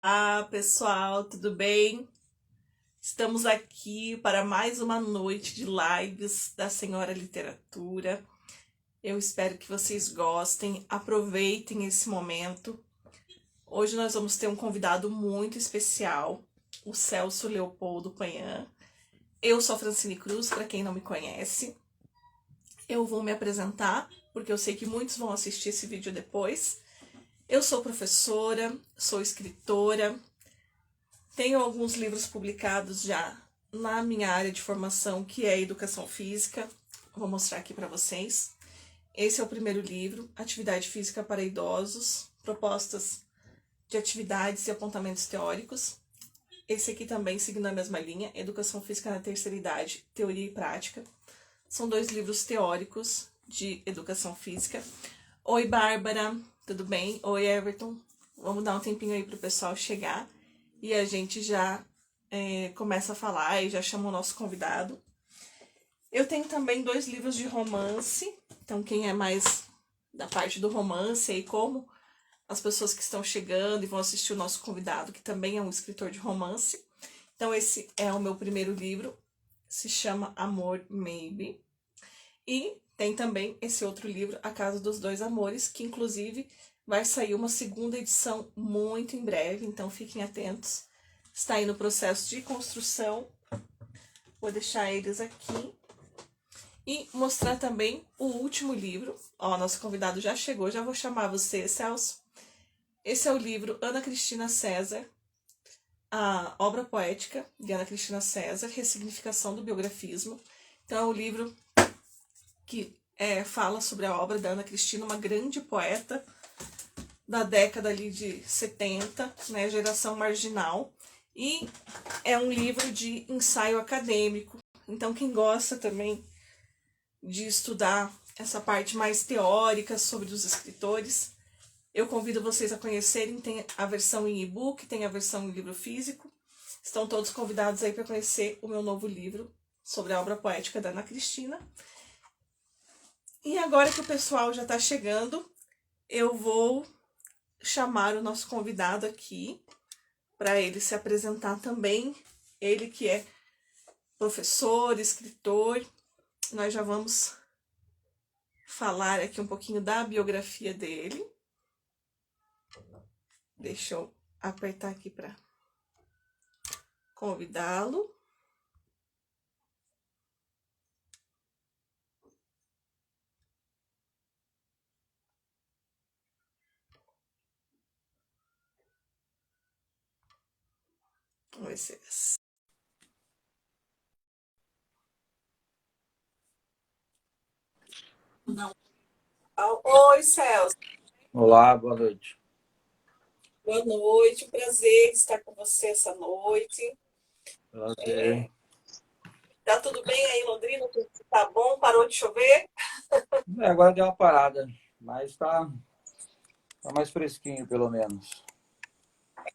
Olá, pessoal, tudo bem? Estamos aqui para mais uma noite de lives da Senhora Literatura. Eu espero que vocês gostem, aproveitem esse momento. Hoje nós vamos ter um convidado muito especial, o Celso Leopoldo Panhan. Eu sou a Francine Cruz, para quem não me conhece. Eu vou me apresentar, porque eu sei que muitos vão assistir esse vídeo depois. Eu sou professora, sou escritora, tenho alguns livros publicados já na minha área de formação, que é Educação Física. Vou mostrar aqui para vocês. Esse é o primeiro livro, Atividade Física para Idosos, Propostas de Atividades e Apontamentos Teóricos. Esse aqui também, seguindo a mesma linha, Educação Física na Terceira Idade, Teoria e Prática. São dois livros teóricos de Educação Física. Oi, Bárbara, tudo bem? Oi, Everton. Vamos dar um tempinho aí para o pessoal chegar e a gente já começa a falar e já chama o nosso convidado. Eu tenho também 2 livros de romance, então quem é mais da parte do romance aí, como as pessoas que estão chegando e vão assistir o nosso convidado, que também é um escritor de romance. Então esse é o meu primeiro livro, se chama Amor Maybe. E tem também esse outro livro, A Casa dos Dois Amores, que inclusive vai sair uma segunda edição muito em breve, então fiquem atentos. Está aí no processo de construção. Vou deixar eles aqui. E mostrar também o último livro. Ó, nosso convidado já chegou, já vou chamar você, Celso. Esse é o livro Ana Cristina César, a obra poética de Ana Cristina César, Ressignificação do Biografismo. Então é um livro que fala sobre a obra da Ana Cristina, uma grande poeta da década ali de 70, né, geração marginal. E é um livro de ensaio acadêmico. Então quem gosta também de estudar essa parte mais teórica sobre os escritores, eu convido vocês a conhecerem. Tem a versão em e-book, tem a versão em livro físico. Estão todos convidados aí para conhecer o meu novo livro sobre a obra poética da Ana Cristina. E agora que o pessoal já está chegando, eu vou chamar o nosso convidado aqui para ele se apresentar também. Ele que é professor, escritor. Nós já vamos falar aqui um pouquinho da biografia dele. Deixa eu apertar aqui para convidá-lo. Vamos ver se... Não. Oi, Celso. Olá, boa noite. Boa noite, prazer estar com você essa noite. Prazer. Tá tudo bem aí em Londrina? Tudo tá bom? Parou de chover? Agora deu uma parada, mas tá mais fresquinho, pelo menos.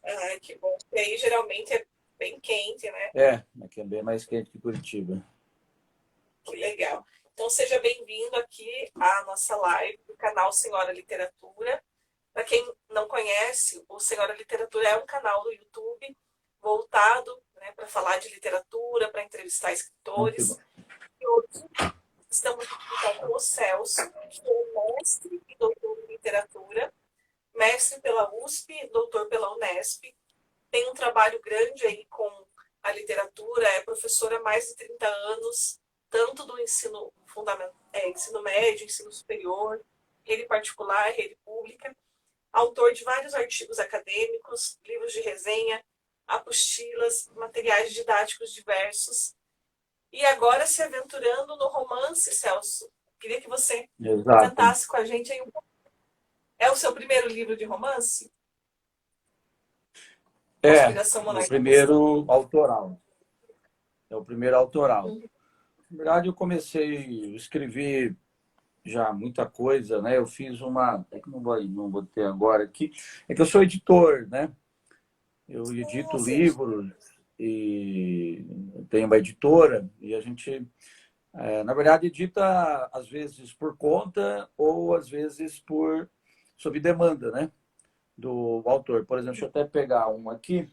Ai, que bom. E aí geralmente é bem quente, né? Aqui é bem mais quente que Curitiba. Que legal. Então seja bem-vindo aqui à nossa live do canal Senhora Literatura. Para quem não conhece, o Senhora Literatura é um canal do YouTube voltado, né, para falar de literatura, para entrevistar Que escritores. bom. E hoje estamos aqui então, com o Celso, que é mestre e doutor em literatura, mestre pela USP, doutor pela Unesp. Tem um trabalho grande aí com a literatura, é professora há mais de 30 anos, tanto do ensino fundamental, ensino médio, ensino superior, rede particular, rede pública. Autor de vários artigos acadêmicos, livros de resenha, apostilas, materiais didáticos diversos. E agora se aventurando no romance, Celso. Queria que você Exato. comentasse com a gente aí um pouco. É o seu primeiro livro de romance? Conspiração O Monarquista? primeiro autoral. É o primeiro autoral. Na verdade, eu comecei a escrever já muita coisa, né? Eu fiz uma... É que não vou ter agora aqui. É que eu sou editor, né? Eu edito Gente. livros e tenho uma editora e a gente... na verdade, edita às vezes por conta ou às vezes sob demanda, né? do autor. Por exemplo, deixa eu até pegar um aqui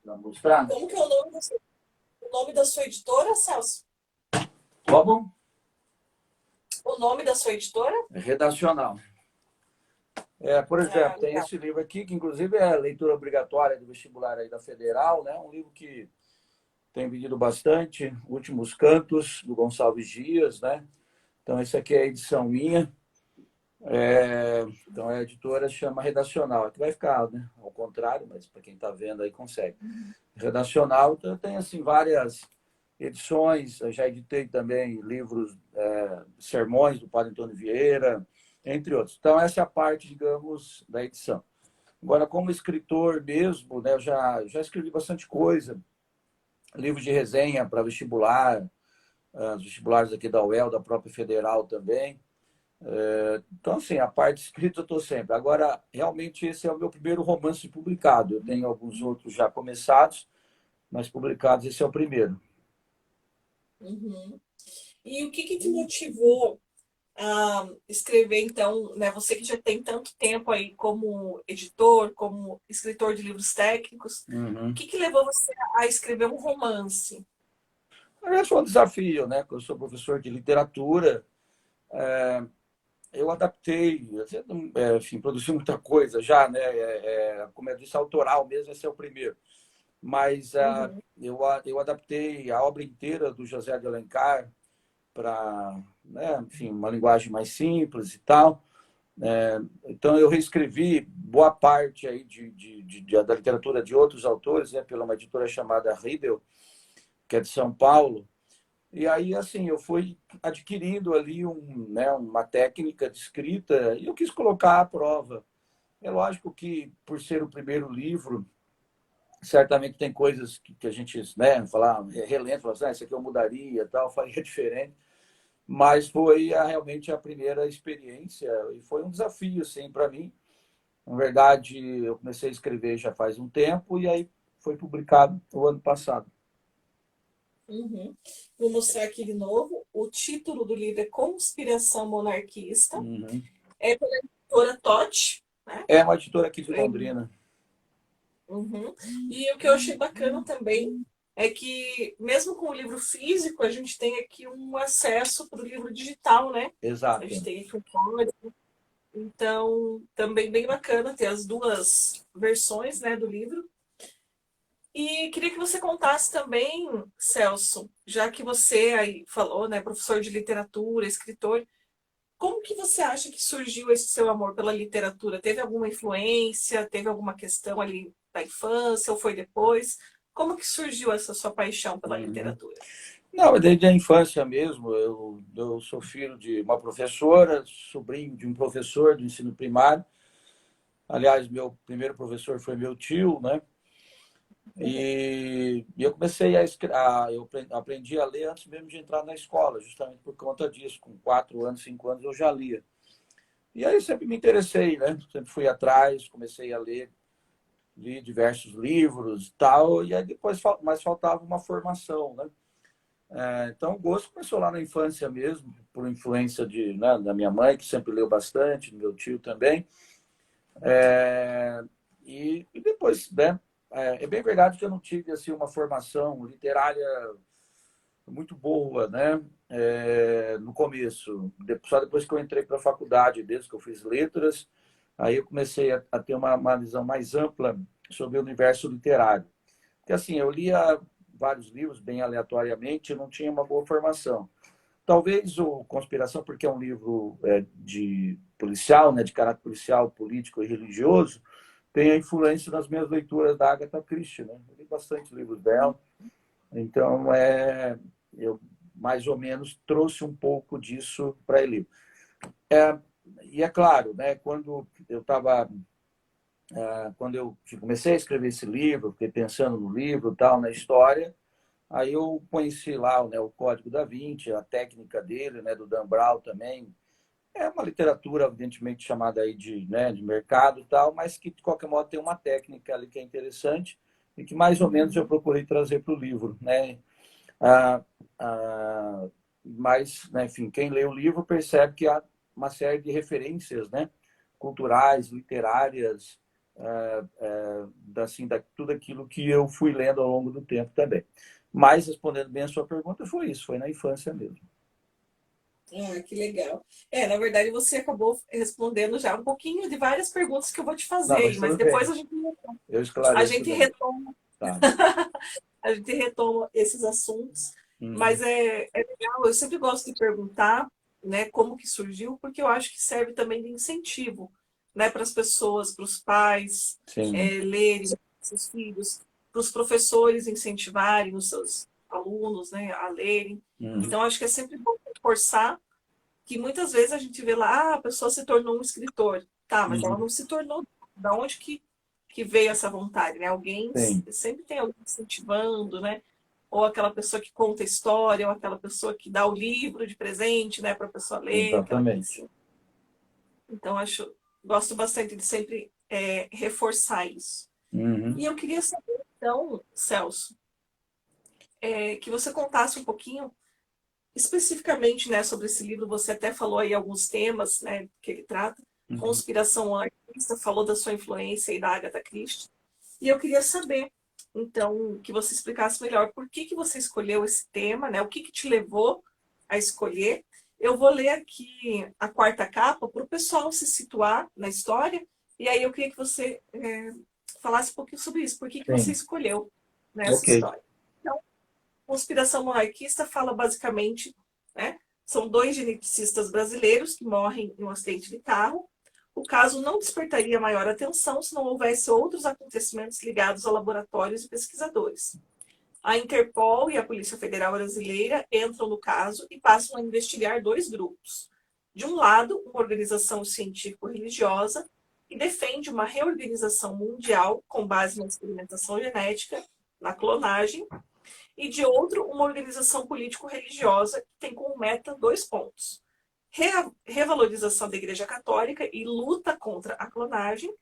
para mostrar. Como que é o nome da sua editora, Celso? Como? O nome da sua editora? Redacional. Por exemplo, tem esse livro aqui, que inclusive é leitura obrigatória do vestibular aí da Federal, né? Um livro que tem vendido bastante, Últimos Cantos, do Gonçalves Dias, né? Então, esse aqui é a edição minha. Então, a editora chama Redacional. Aqui vai ficar, né? Ao contrário, mas para quem está vendo aí consegue. Redacional, então, tem assim, várias edições. Eu já editei também livros, sermões do Padre Antônio Vieira, entre outros. Então, essa é a parte, digamos, da edição. Agora, como escritor mesmo, né, eu já escrevi bastante coisa. Livro de resenha para vestibular, os vestibulares aqui da UEL, da própria Federal também. Então, assim, a parte escrita eu estou sempre. Agora, realmente, esse é o meu primeiro romance publicado. Eu tenho alguns outros já começados, mas publicados, esse é o primeiro. Uhum. E o que te motivou a escrever, então, né? Você que já tem tanto tempo aí como editor, como escritor de livros técnicos, o que levou você a escrever um romance? Aliás, foi um desafio, né? Eu sou professor de literatura, eu adaptei, enfim, produzi muita coisa já, né? Como eu disse, autoral mesmo, esse é o primeiro. Mas eu adaptei a obra inteira do José de Alencar para, né, enfim, uma linguagem mais simples e tal. Então, eu reescrevi boa parte aí da literatura de outros autores, né, pela uma editora chamada Riedel, que é de São Paulo. E aí, assim, eu fui adquirindo ali uma técnica de escrita e eu quis colocar à prova. É lógico que, por ser o primeiro livro, certamente tem coisas que a gente, né, relento, fala assim, isso aqui eu mudaria, tal, faria diferente. Mas foi realmente a primeira experiência e foi um desafio, assim, para mim. Na verdade, eu comecei a escrever já faz um tempo e aí foi publicado o ano passado. Uhum. Vou mostrar aqui de novo. O título do livro é Conspiração Monarquista. Uhum. É pela editora Totti, né? É uma editora aqui de Londrina. Uhum. E o que eu achei bacana também é que, mesmo com o livro físico, a gente tem aqui um acesso para o livro digital, né? A Exato. gente tem aqui um código. Então, também bem bacana ter as duas versões, né, do livro. E queria que você contasse também, Celso, já que você aí falou, né, professor de literatura, escritor, como que você acha que surgiu esse seu amor pela literatura? Teve alguma influência? Teve alguma questão ali da infância ou foi depois? Como que surgiu essa sua paixão pela Uhum. literatura? Não, desde a infância mesmo. Eu sou filho de uma professora, sobrinho de um professor do ensino primário. Aliás, meu primeiro professor foi meu tio, né? E eu comecei eu aprendi a ler antes mesmo de entrar na escola, justamente por conta disso. Com 4 anos, 5 anos, eu já lia. E aí sempre me interessei, né? Sempre fui atrás, comecei a ler, li diversos livros e tal, e aí depois mais faltava uma formação, né? Então o gosto começou lá na infância mesmo, por influência né, da minha mãe, que sempre leu bastante, do meu tio também. E depois, né? É bem verdade que eu não tive assim, uma formação literária muito boa, né? No começo, só depois que eu entrei para a faculdade, desde que eu fiz letras, aí eu comecei a ter uma visão mais ampla sobre o universo literário. Porque assim, eu lia vários livros bem aleatoriamente, eu não tinha uma boa formação. Talvez o Conspiração, porque é um livro de policial, né, de caráter policial, político e religioso, tem a influência das minhas leituras da Agatha Christie, né? Eu li bastante livros dela. Então, eu mais ou menos trouxe um pouco disso para ele. E é claro, né, quando eu comecei a escrever esse livro, fiquei pensando no livro, tal, na história, aí eu conheci lá, né, o Código da Vinci, a técnica dele, né, do Dan Brown também. É uma literatura, evidentemente, chamada aí né, de mercado e tal, mas que, de qualquer modo, tem uma técnica ali que é interessante e que, mais ou menos, eu procurei trazer para o livro, né? Ah, ah, mas, né, enfim, quem lê o livro percebe que há uma série de referências, né, culturais, literárias, assim, tudo aquilo que eu fui lendo ao longo do tempo também. Mas, respondendo bem a sua pergunta, foi isso, foi na infância mesmo. Ah, que legal. Na verdade, você acabou respondendo já um pouquinho de várias perguntas que eu vou te Não, fazer, mas mas tudo depois bem, eu a esclareço gente daí. retoma, Tá. a gente retoma esses assuntos. Uhum. Mas é legal, eu sempre gosto de perguntar, né, como que surgiu, porque eu acho que serve também de incentivo, né, para as pessoas, para os pais Sim. lerem seus filhos, para os professores incentivarem os seus alunos, né, a lerem. Uhum. Então, acho que é sempre bom reforçar que muitas vezes a gente vê lá, a pessoa se tornou um escritor. Tá, mas ela Uhum. não se tornou. Da onde que veio essa vontade, né? Alguém, Sim, sempre tem alguém incentivando, né? Ou aquela pessoa que conta a história, ou aquela pessoa que dá o livro de presente, né, para a pessoa ler, aquela coisa exatamente. assim. Então, gosto bastante de sempre reforçar isso. Uhum. E eu queria saber, então, Celso, que você contasse um pouquinho especificamente, né, sobre esse livro. Você até falou aí alguns temas, né, que ele trata. Uhum. Conspiração anarquista, falou da sua influência e da Agatha Christie. E eu queria saber, então, que você explicasse melhor por que você escolheu esse tema, né? O que te levou a escolher. Eu vou ler aqui a quarta capa para o pessoal se situar na história. E aí eu queria que você falasse um pouquinho sobre isso. Por que você Sim, escolheu nessa ok. história? Então, conspiração monarquista fala basicamente, né, são dois geneticistas brasileiros que morrem em um acidente de carro. O caso não despertaria maior atenção se não houvesse outros acontecimentos ligados a laboratórios e pesquisadores. A Interpol e a Polícia Federal Brasileira entram no caso e passam a investigar dois grupos. De um lado, uma organização científico-religiosa que defende uma reorganização mundial com base na experimentação genética, na clonagem, e de outro, uma organização político-religiosa que tem como meta dois pontos: revalorização da Igreja Católica e luta contra a clonagem,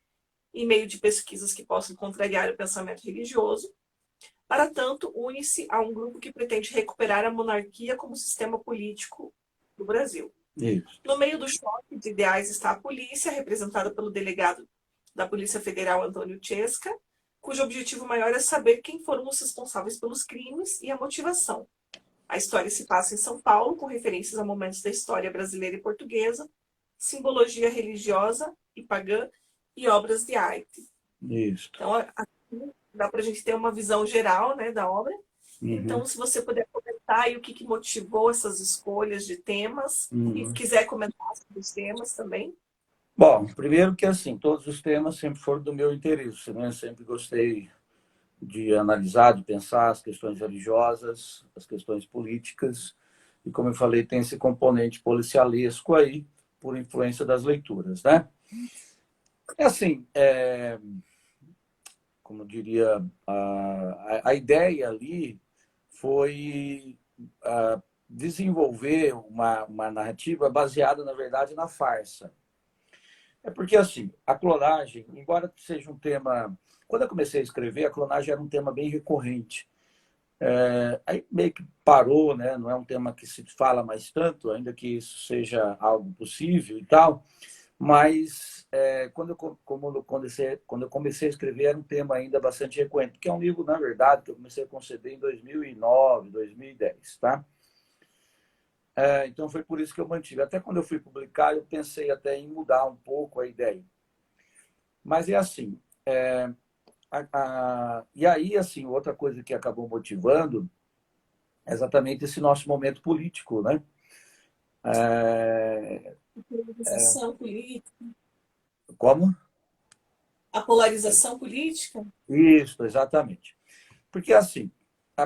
em meio de pesquisas que possam contrariar o pensamento religioso. Para tanto, une-se a um grupo que pretende recuperar a monarquia como sistema político do Brasil. Isso. No meio do choque de ideais está a polícia, representada pelo delegado da Polícia Federal, Antônio Chesca, cujo objetivo maior é saber quem foram os responsáveis pelos crimes e a motivação. A história se passa em São Paulo, com referências a momentos da história brasileira e portuguesa, simbologia religiosa e pagã e obras de arte. Isso. Então, aqui dá para a gente ter uma visão geral, né, da obra. Uhum. Então, se você puder comentar aí o que motivou essas escolhas de temas, e Uhum. quiser comentar sobre os temas também. Bom, primeiro que assim, todos os temas sempre foram do meu interesse, né? Sempre gostei de analisar, de pensar as questões religiosas, as questões políticas, e como eu falei, tem esse componente policialesco aí, por influência das leituras, né? É assim, como eu diria, a ideia ali foi desenvolver uma narrativa baseada, na verdade, na farsa. É porque, assim, a clonagem, embora seja um tema. Quando eu comecei a escrever, a clonagem era um tema bem recorrente. Aí meio que parou, né? Não é um tema que se fala mais tanto, ainda que isso seja algo possível e tal. Mas quando eu comecei a escrever, era um tema ainda bastante recorrente, porque é um livro, na verdade, que eu comecei a conceder em 2009, 2010, tá? Então foi por isso que eu mantive. Até quando eu fui publicar, eu pensei até em mudar um pouco a ideia. Mas é assim, e aí, assim, outra coisa que acabou motivando é exatamente esse nosso momento político, né? É, A polarização política. como? A polarização política? Isso, exatamente. Porque, assim,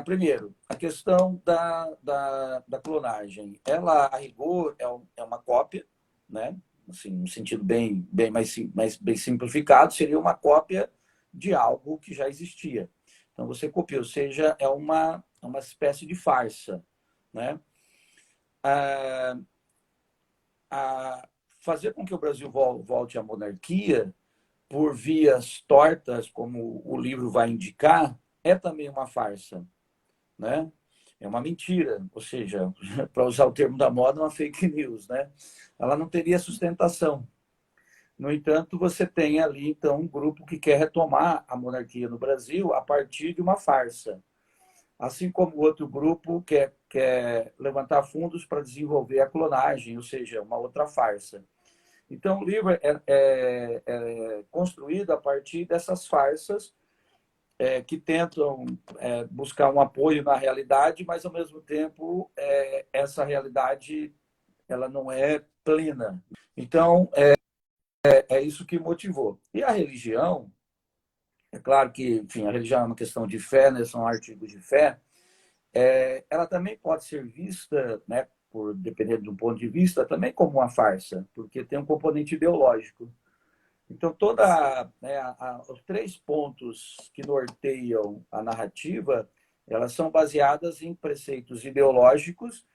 primeiro, a questão da clonagem, ela, a rigor, é uma cópia, né? Assim, no sentido bem mais bem simplificado, seria uma cópia de algo que já existia. Então, você copia, ou seja, é uma espécie de farsa, né? A fazer com que o Brasil volte à monarquia por vias tortas, como o livro vai indicar, é também uma farsa, né? É uma mentira, ou seja, para usar o termo da moda, uma fake news, né? Ela não teria sustentação, No entanto, você tem ali, então, um grupo que quer retomar a monarquia no Brasil a partir de uma farsa. Assim como outro grupo quer levantar fundos para desenvolver a clonagem, ou seja, uma outra farsa. Então, o livro é construído a partir dessas farsas que tentam buscar um apoio na realidade, mas, ao mesmo tempo, essa realidade ela não é plena. Então, é isso que motivou. E a religião, é claro que, enfim, a religião é uma questão de fé, né? São artigos de fé, ela também pode ser vista, né, dependendo do ponto de vista, também como uma farsa, porque tem um componente ideológico. Então, os 3 pontos que norteiam a narrativa, elas são baseadas em preceitos ideológicos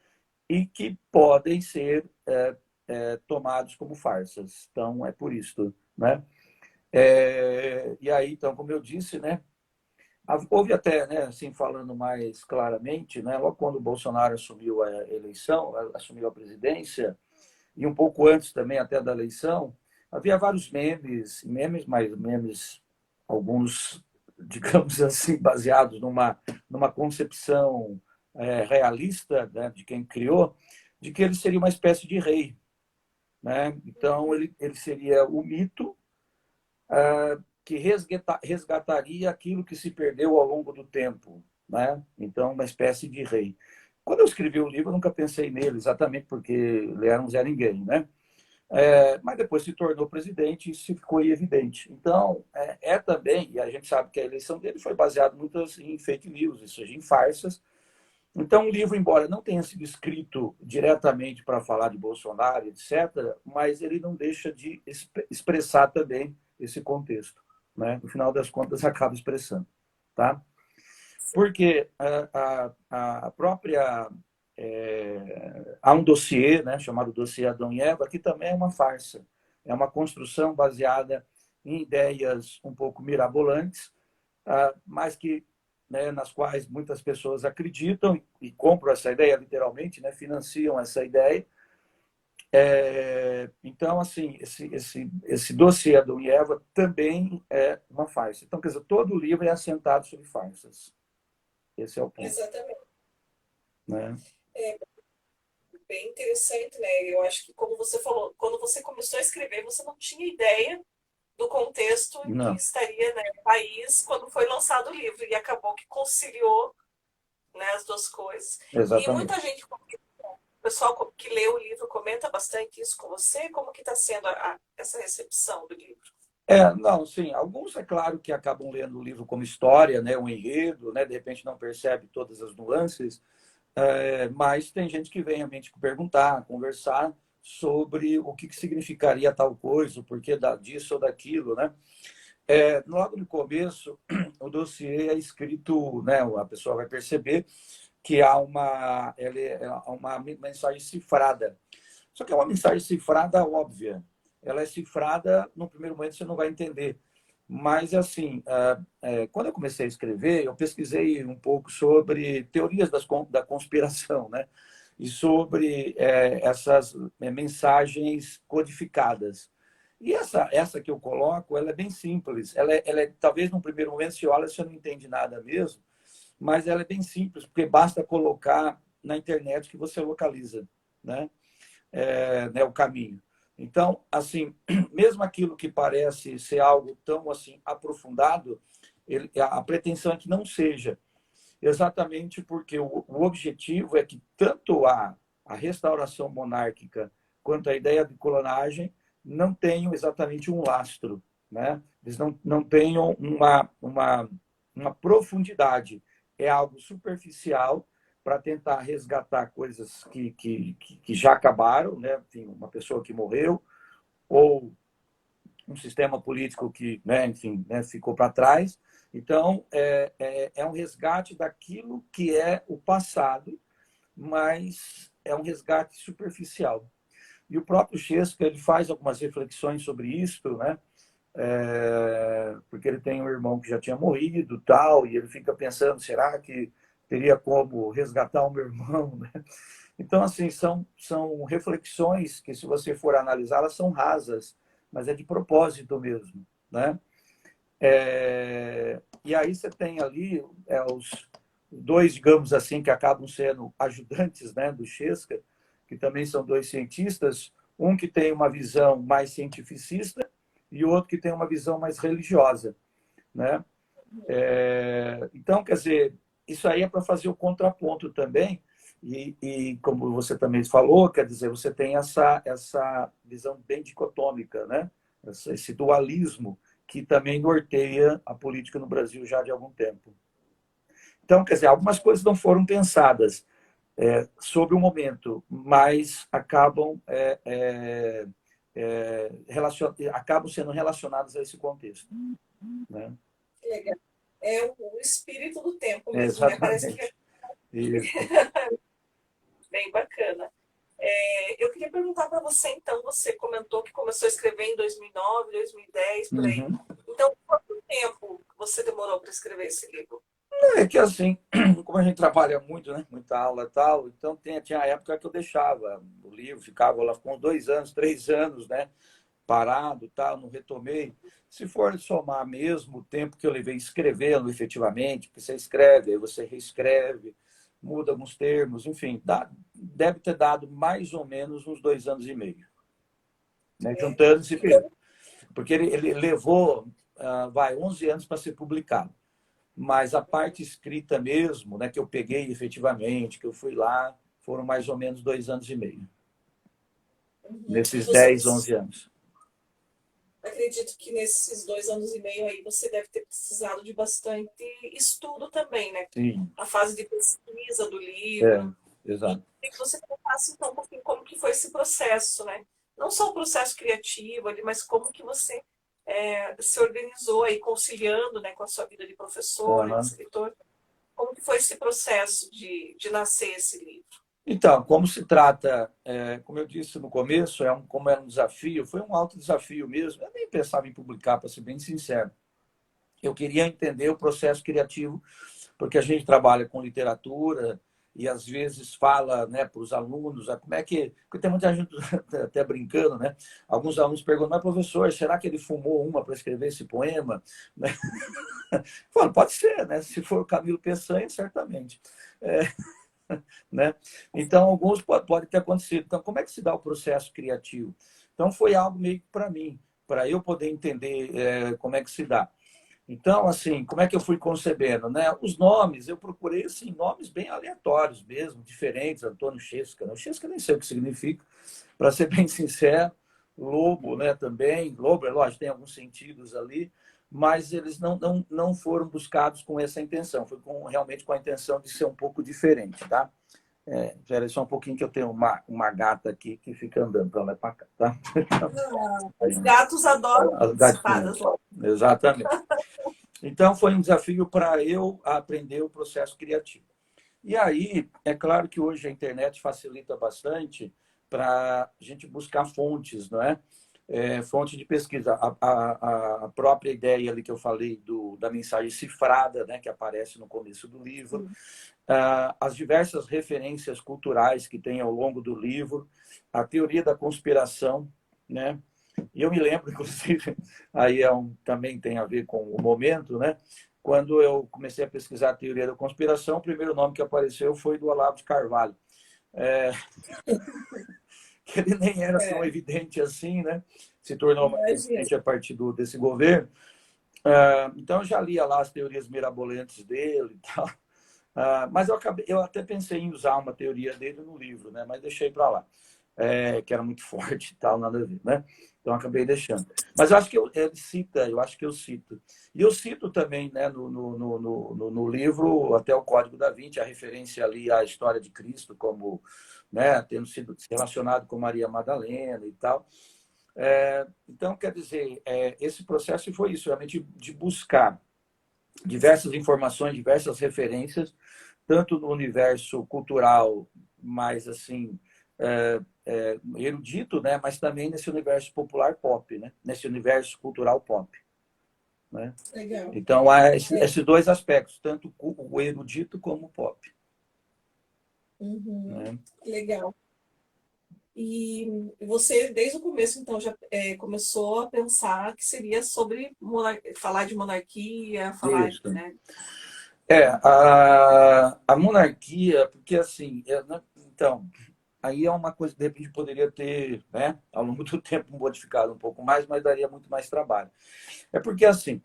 e que podem ser tomados como farsas. Então, é por isso, né? E aí, então, como eu disse, né, houve até, né, assim, falando mais claramente, né, logo quando o Bolsonaro assumiu a eleição, assumiu a presidência, e um pouco antes também até da eleição, havia vários mas memes, alguns, digamos assim, baseados numa concepção realista, né, de quem criou, de que ele seria uma espécie de rei, né? Então, ele seria o mito que resgataria aquilo que se perdeu ao longo do tempo, né? Então, uma espécie de rei. Quando eu escrevi o livro, eu nunca pensei nele, exatamente porque ele era um Zé Ninguém, né? Mas depois se tornou presidente e isso ficou evidente. Então, também, e a gente sabe que a eleição dele foi baseada muitas em fake news, ou seja, em farsas. Então, o livro, embora não tenha sido escrito diretamente para falar de Bolsonaro, etc., mas ele não deixa de expressar também esse contexto, né? No final das contas, acaba expressando, tá? Porque a própria há um dossiê, né, chamado dossiê Adão e Eva, que também é uma farsa, é uma construção baseada em ideias um pouco mirabolantes, mas que, né, nas quais muitas pessoas acreditam e compram essa ideia literalmente, né, financiam essa ideia. Então, assim, esse dossiê Adão e Eva também é uma farsa. Então, quer dizer, todo o livro é assentado sobre farsas. Esse é o ponto. Exatamente. Né? É bem interessante, né? Eu acho que, como você falou, quando você começou a escrever, você não tinha ideia do contexto em que Não, estaria, né, o país quando foi lançado o livro. E acabou que conciliou, né, as duas coisas. E muita exatamente. gente, o pessoal que lê o livro comenta bastante isso com você. Como que está sendo essa recepção do livro? Não, sim, alguns é claro que acabam lendo o livro como história, né, um enredo, né, de repente não percebe todas as nuances, mas tem gente que vem a mente perguntar, conversar sobre o que significaria tal coisa, o porquê disso ou daquilo, né? Logo no começo, o dossiê é escrito, né, a pessoa vai perceber que há uma mensagem cifrada. Só que é uma mensagem cifrada óbvia. Ela é cifrada, no primeiro momento você não vai entender. Mas, assim, quando eu comecei a escrever, eu pesquisei um pouco sobre teorias da conspiração, né? E sobre essas mensagens codificadas. E essa que eu coloco, ela é bem simples. Talvez, no primeiro momento, se olha, você não entende nada mesmo, mas ela é bem simples, porque basta colocar na internet que você localiza, né? Né, o caminho. Então, assim, mesmo aquilo que parece ser algo tão assim aprofundado, a pretensão é que não seja, exatamente porque o objetivo é que tanto a restauração monárquica quanto a ideia de colonagem não tenham exatamente um lastro, né? Eles não tenham uma profundidade. É algo superficial para tentar resgatar coisas que já acabaram, né? Enfim, uma pessoa que morreu, ou um sistema político que, né, enfim, né, ficou para trás. Então, é um resgate daquilo que é o passado, mas é um resgate superficial. E o próprio Shakespeare ele faz algumas reflexões sobre isso, né? Porque ele tem um irmão que já tinha morrido, tal, e ele fica pensando, será que teria como resgatar o meu irmão? Né? Então, assim, são reflexões que, se você for analisar, elas são rasas, mas é de propósito mesmo, né? E aí você tem ali os dois, digamos assim, que acabam sendo ajudantes, né, do Chesca, que também são dois cientistas, um que tem uma visão mais cientificista e o outro que tem uma visão mais religiosa, né? Então, quer dizer, isso aí é para fazer o contraponto também, e como você também falou, quer dizer, você tem essa visão bem dicotômica, né? Esse dualismo que também norteia a política no Brasil já de algum tempo. Então, quer dizer, algumas coisas não foram pensadas sobre o momento, mas acabam sendo relacionadas a esse contexto, né? Legal. É o espírito do tempo mesmo, né? Parece que Exatamente. Isso. bem bacana. Eu queria perguntar para você, então, você comentou que começou a escrever em 2009, 2010, por aí. Uhum. Então, quanto tempo você demorou para escrever esse livro? É que assim, como a gente trabalha muito, né? Muita aula e tal, então tinha a época que eu deixava o livro, ficava lá com 2 anos, 3 anos, né? Parado e tal, não retomei. Se for somar mesmo o tempo que eu levei escrevendo efetivamente, porque você escreve, aí você reescreve, muda alguns termos, enfim, deve ter dado mais ou menos uns 2 anos e meio, né? Juntando esse período. Porque ele levou, 11 anos para ser publicado. Mas a parte escrita mesmo, né, que eu peguei efetivamente, que eu fui lá, foram mais ou menos 2 anos e meio. E Nesses você 10, 11 anos. acredito que nesses 2 anos e meio aí você deve ter precisado de bastante estudo também, né? Sim, A fase de pesquisa do livro. E exato. queria que você contasse então um pouquinho como que foi esse processo, né? Não só o processo criativo ali, mas como que você se organizou aí conciliando, né, com a sua vida de professor, de Uhum. escritor. Como que foi esse processo de nascer esse livro? Então, como se trata, como eu disse no começo, como era um desafio, foi um alto desafio mesmo. Eu nem pensava em publicar, para ser bem sincero. Eu queria entender o processo criativo, porque a gente trabalha com literatura e às vezes fala, né, para os alunos, como é que. Porque tem muita gente até brincando, né? Alguns alunos perguntam, mas professor, será que ele fumou uma para escrever esse poema? Né? Falo, pode ser, né? Se for o Camilo Peçanha, certamente. Né? Então, alguns pode ter acontecido. Então, como é que se dá o processo criativo? Então, foi algo meio que para mim, para eu poder entender como é que se dá. Então, assim, como é que eu fui concebendo, né? Os nomes, eu procurei, assim, nomes bem aleatórios mesmo, diferentes, Antônio Chesca, né? O Chesca nem sei o que significa, para ser bem sincero, Lobo, né, também, Lobo, é lógico, tem alguns sentidos ali, mas eles não foram buscados com essa intenção, foi realmente com a intenção de ser um pouco diferente, tá? Espera só um pouquinho que eu tenho uma gata aqui que fica andando para lá e para cá, tá? Os gatos adoram As participar gatinhas, das lives. exatamente. Então, foi um desafio para eu aprender o processo criativo. E aí, é claro que hoje a internet facilita bastante para a gente buscar fontes, não é? Fonte de pesquisa. A própria ideia ali que eu falei da mensagem cifrada, né, que aparece no começo do livro, as diversas referências culturais que tem ao longo do livro, a teoria da conspiração, né? E eu me lembro, inclusive, aí também tem a ver com o momento, né? Quando eu comecei a pesquisar a teoria da conspiração, o primeiro nome que apareceu foi do Olavo de Carvalho. Que ele nem era tão evidente assim, né? Se tornou mais evidente a partir desse governo. Então, eu já lia lá as teorias mirabolantes dele e tal. Mas eu até pensei em usar uma teoria dele no livro, né? Mas deixei para lá. Que era muito forte e tal, nada a ver, né? Então acabei deixando. Mas eu acho que ele cita, eu acho que eu cito. E eu cito também, né, no livro, até o Código da Vinci, a referência ali à história de Cristo, como, né, tendo sido relacionado com Maria Madalena e tal. Então, quer dizer, esse processo foi isso, realmente de buscar diversas informações, diversas referências, tanto no universo cultural mais assim erudito, né, mas também nesse universo popular pop, né, nesse universo cultural pop, né? Legal. Então há esses dois aspectos, tanto o erudito como o pop. Uhum. Né? Legal. E você, desde o começo, então, já começou a pensar que seria sobre falar de monarquia, falar, Isso. né? A monarquia, porque assim, então, aí é uma coisa que de repente poderia ter, né, ao longo do tempo modificado um pouco mais, mas daria muito mais trabalho. É porque assim,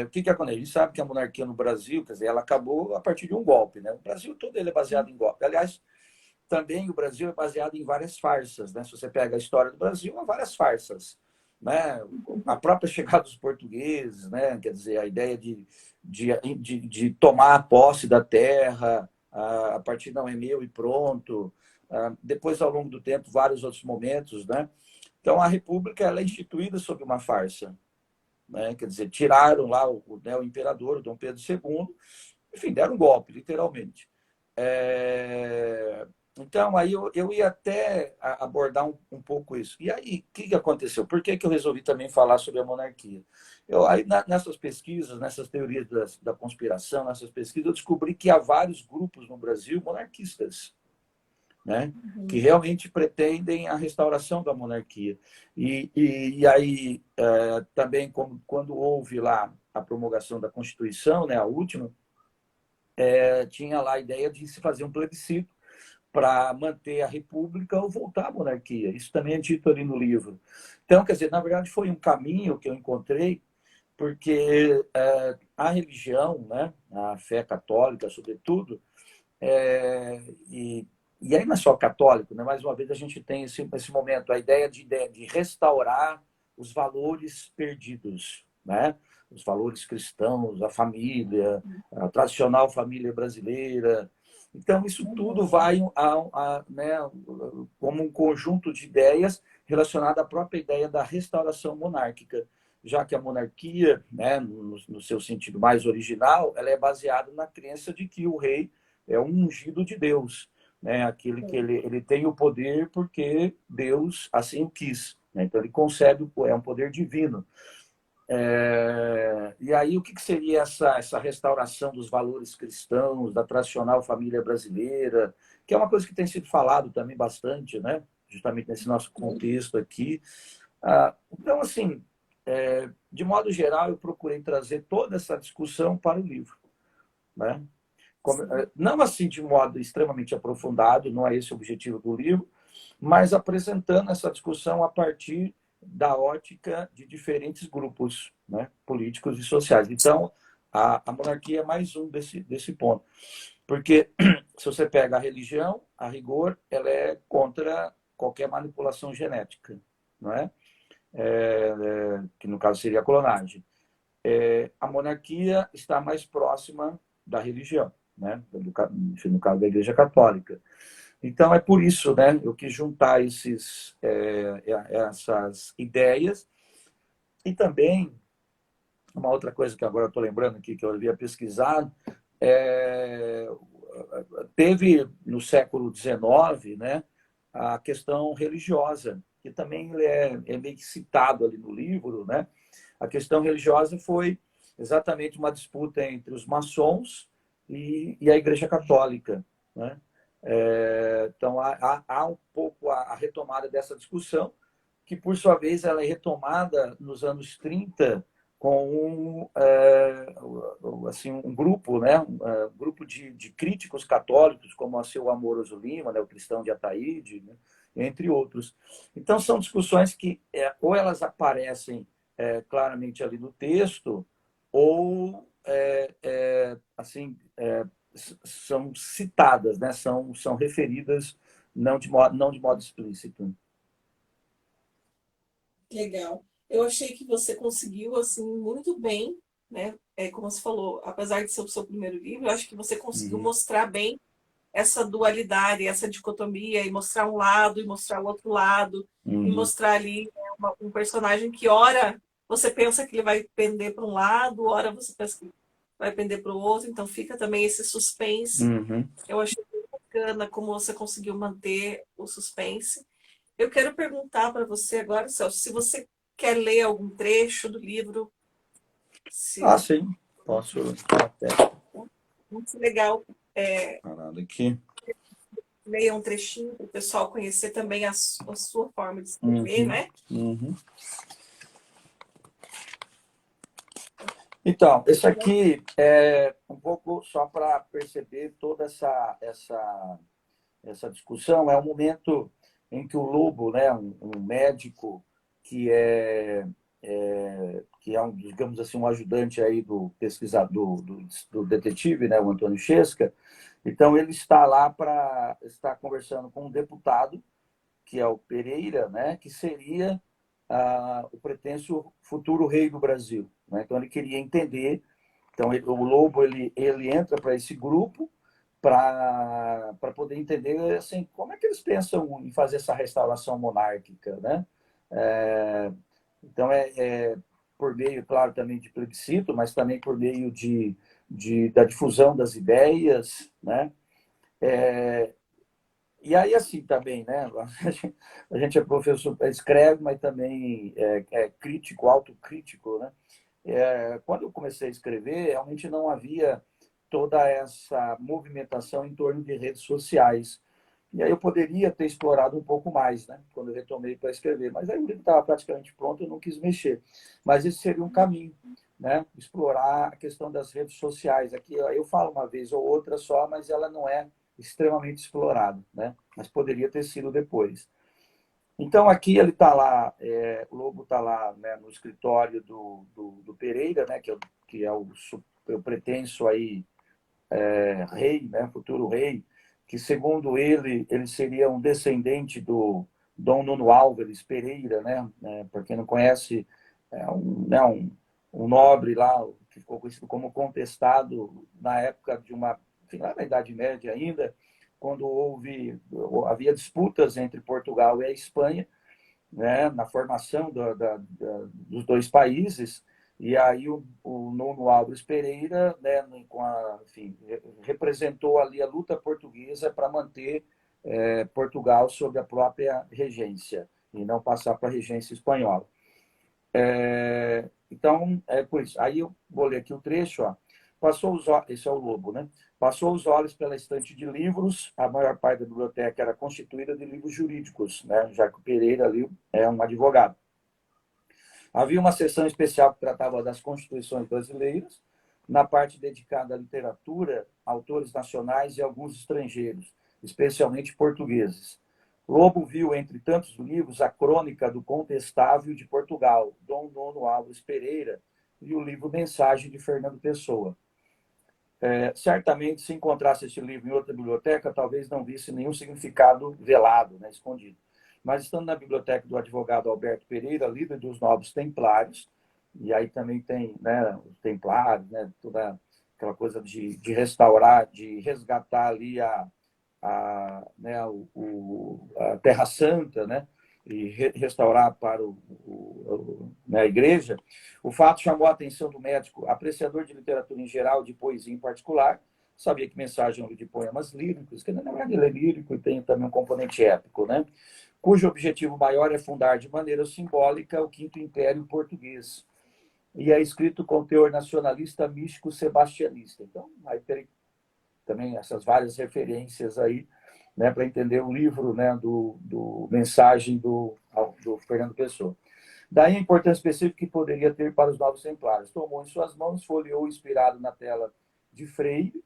o que acontece? A gente sabe que a monarquia no Brasil, quer dizer, ela acabou a partir de um golpe, né? O Brasil todo ele é baseado em golpe. Aliás, também o Brasil é baseado em várias farsas, né? Se você pega a história do Brasil, há várias farsas, né? A própria chegada dos portugueses, né? Quer dizer, a ideia de tomar a posse da terra, a partir não é meu e pronto. Depois, ao longo do tempo, vários outros momentos, né? Então, a República ela é instituída sob uma farsa, né? Quer dizer, tiraram lá né, o imperador, o Dom Pedro II, enfim, deram um golpe, literalmente. Então, aí eu ia até abordar um pouco isso. E aí, o que aconteceu? Por que eu resolvi também falar sobre a monarquia? Aí, nessas pesquisas, nessas teorias da conspiração, nessas pesquisas, eu descobri que há vários grupos no Brasil monarquistas, né? Que realmente pretendem a restauração da monarquia. E aí, também, quando houve lá a promulgação da Constituição, né, a última, tinha lá a ideia de se fazer um plebiscito para manter a república ou voltar à monarquia. Isso também é dito ali no livro. Então, quer dizer, na verdade foi um caminho que eu encontrei, porque a religião, né, a fé católica, sobretudo, é, e, e aí não é só católico, né? Mais uma vez a gente tem esse momento, a ideia de restaurar os valores perdidos, né? Os valores cristãos, a família, a tradicional família brasileira. Então, isso tudo vai né, como um conjunto de ideias relacionado à própria ideia da restauração monárquica, já que a monarquia, né, no seu sentido mais original, ela é baseada na crença de que o rei é um ungido de Deus, né? Aquele que ele tem o poder porque Deus assim o quis, né? Então ele concebe, é um poder divino. E aí o que seria essa restauração dos valores cristãos, da tradicional família brasileira, que é uma coisa que tem sido falado também bastante, né? Justamente nesse nosso contexto aqui. Então, assim, de modo geral, eu procurei trazer toda essa discussão para o livro, né? Não assim de modo extremamente aprofundado, não é esse o objetivo do livro, mas apresentando essa discussão a partir da ótica de diferentes grupos, né, políticos e sociais. Então, a monarquia é mais um desse ponto. Porque se você pega a religião, a rigor, ela é contra qualquer manipulação genética, não é? Que no caso seria a clonagem. A monarquia está mais próxima da religião, né? No caso da Igreja Católica. Então, é por isso, né, eu quis juntar essas ideias. E também, uma outra coisa que agora eu estou lembrando aqui, que eu havia pesquisado, é, teve no século XIX, né, a questão religiosa, que também é meio que citado ali no livro, né? A questão religiosa foi exatamente uma disputa entre os maçons e a Igreja Católica, né? Então, há um pouco a retomada dessa discussão, que, por sua vez, ela é retomada nos anos 30 com assim, um grupo, né? Um grupo de críticos católicos, como o seu Amoroso Lima, né? O Cristão de Ataíde, né? Entre outros. Então, são discussões que ou elas aparecem claramente ali no texto, ou assim, são citadas, né? São referidas não de modo explícito. Legal. Eu achei que você conseguiu, assim, muito bem, né? Como você falou, apesar de ser o seu primeiro livro, eu acho que você conseguiu Uhum. mostrar bem essa dualidade, essa dicotomia, e mostrar um lado e mostrar o outro lado, e Uhum. mostrar ali um personagem que, ora, você pensa que ele vai pender para um lado, ora você pensa que vai pender para o outro, então fica também esse suspense. Uhum. Eu achei bacana como você conseguiu manter o suspense. Eu quero perguntar para você agora, Celso, se você quer ler algum trecho do livro, se Sim. Posso até muito legal. parar aqui. leia um trechinho para o pessoal conhecer também a sua forma de escrever, né? Então, esse aqui é um pouco só para perceber toda essa discussão. É um momento em que o Lobo, né, um médico que que é digamos assim, um ajudante aí do pesquisador, do detetive, né, o Antônio Chesca. Então, ele está lá para estar conversando com um deputado, que é o Pereira, né, que seria o pretenso futuro rei do Brasil. Né? Então, ele queria entender. Então, o Lobo ele entra para esse grupo para poder entender assim, como é que eles pensam em fazer essa restauração monárquica. Né? Então, por meio, claro, também de plebiscito, mas também por meio da difusão das ideias. Né? E aí, assim, também, né? A gente é professor, escreve, mas também é crítico, autocrítico, né? Quando eu comecei a escrever, realmente não havia toda essa movimentação em torno de redes sociais. E aí eu poderia ter explorado um pouco mais, né? Quando eu retomei para escrever. Mas aí o livro estava praticamente pronto, eu não quis mexer. Mas esse seria um caminho, né? Explorar a questão das redes sociais. Aqui eu falo uma vez ou outra só, mas ela não é extremamente explorada, né? Mas poderia ter sido depois. Então, aqui ele está lá, o Lobo está lá, né, no escritório do Pereira, né, que é o pretenso aí, rei, né, futuro rei, que, segundo ele seria um descendente do Dom Nuno Álvares Pereira, né, para quem não conhece, um nobre lá, que ficou conhecido como contestado na época de enfim, lá na Idade Média ainda, quando havia disputas entre Portugal e a Espanha, né, na formação dos dois países. E aí o Nuno Álvares Pereira, né, enfim, representou ali a luta portuguesa para manter Portugal sob a própria regência e não passar para a regência espanhola. Então, é por isso. Aí eu vou ler aqui o trecho. Ó. Esse é o Lobo, né? Passou os olhos pela estante de livros. A maior parte da biblioteca era constituída de livros jurídicos, né? Já que o Pereira ali é um advogado. Havia uma seção especial que tratava das constituições brasileiras, na parte dedicada à literatura, autores nacionais e alguns estrangeiros, especialmente portugueses. Lobo viu, entre tantos livros, a Crônica do Contestável de Portugal, Dom Nuno Álvares Pereira, e o livro Mensagem de Fernando Pessoa. Certamente, se encontrasse esse livro em outra biblioteca, talvez não visse nenhum significado velado, né, escondido. Mas estando na biblioteca do advogado Alberto Pereira, líder dos Novos Templários, e aí também tem, né, os Templários, né, toda aquela coisa de restaurar, de resgatar ali né, a Terra Santa, né, e restaurar para né, a igreja, o fato chamou a atenção do médico, apreciador de literatura em geral, de poesia em particular. Sabia que Mensagem é um livro de poemas líricos, que na verdade ele é lírico e tem também um componente épico, né? Cujo objetivo maior é fundar de maneira simbólica o Quinto Império Português. E é escrito com teor nacionalista, místico, sebastianista. Então, aí tem também essas várias referências aí, né, para entender o livro, né, do Mensagem do Fernando Pessoa. Daí a importância específica que poderia ter para os Novos Templários. Tomou em suas mãos, folheou inspirado na tela de Freire,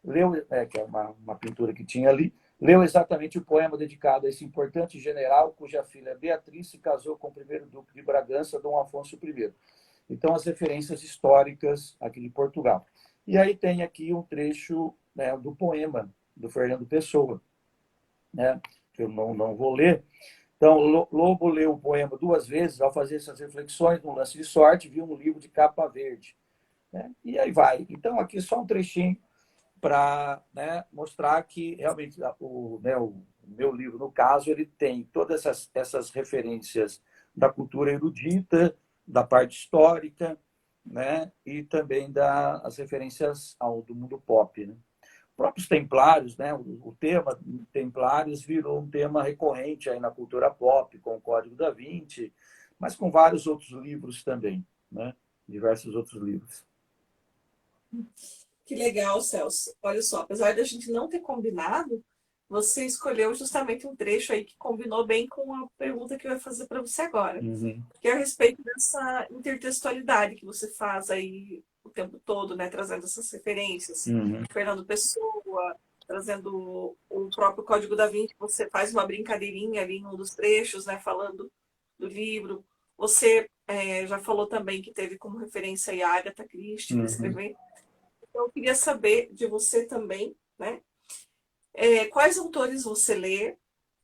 leu, que é uma pintura que tinha ali, leu exatamente o poema dedicado a esse importante general, cuja filha Beatriz se casou com o primeiro duque de Bragança, Dom Afonso I. Então, as referências históricas aqui de Portugal. E aí tem aqui um trecho, né, do poema do Fernando Pessoa, né, que eu não vou ler. Então, Lobo leu o poema 2 vezes, ao fazer essas reflexões, num lance de sorte, viu um livro de capa verde. Né? E aí vai. Então, aqui só um trechinho para, né, mostrar que realmente o meu livro, no caso, ele tem todas essas referências da cultura erudita, da parte histórica, né, e também das referências do mundo pop. Né? Próprios Templários, né? O tema Templários virou um tema recorrente aí na cultura pop, com o Código da Vinci, mas com vários outros livros também, né? Diversos outros livros. Que legal, Celso. Olha só, apesar da gente não ter combinado, você escolheu justamente um trecho aí que combinou bem com a pergunta que eu ia fazer para você agora, Uhum, que é a respeito dessa intertextualidade que você faz aí o tempo todo, né, trazendo essas referências, uhum, Fernando Pessoa, trazendo o próprio Código da Vinci, que você faz uma brincadeirinha ali em um dos trechos, né, falando do livro. Você já falou também que teve como referência aí a Agatha Christie para uhum. escrever. Então, eu queria saber de você também, né, quais autores você lê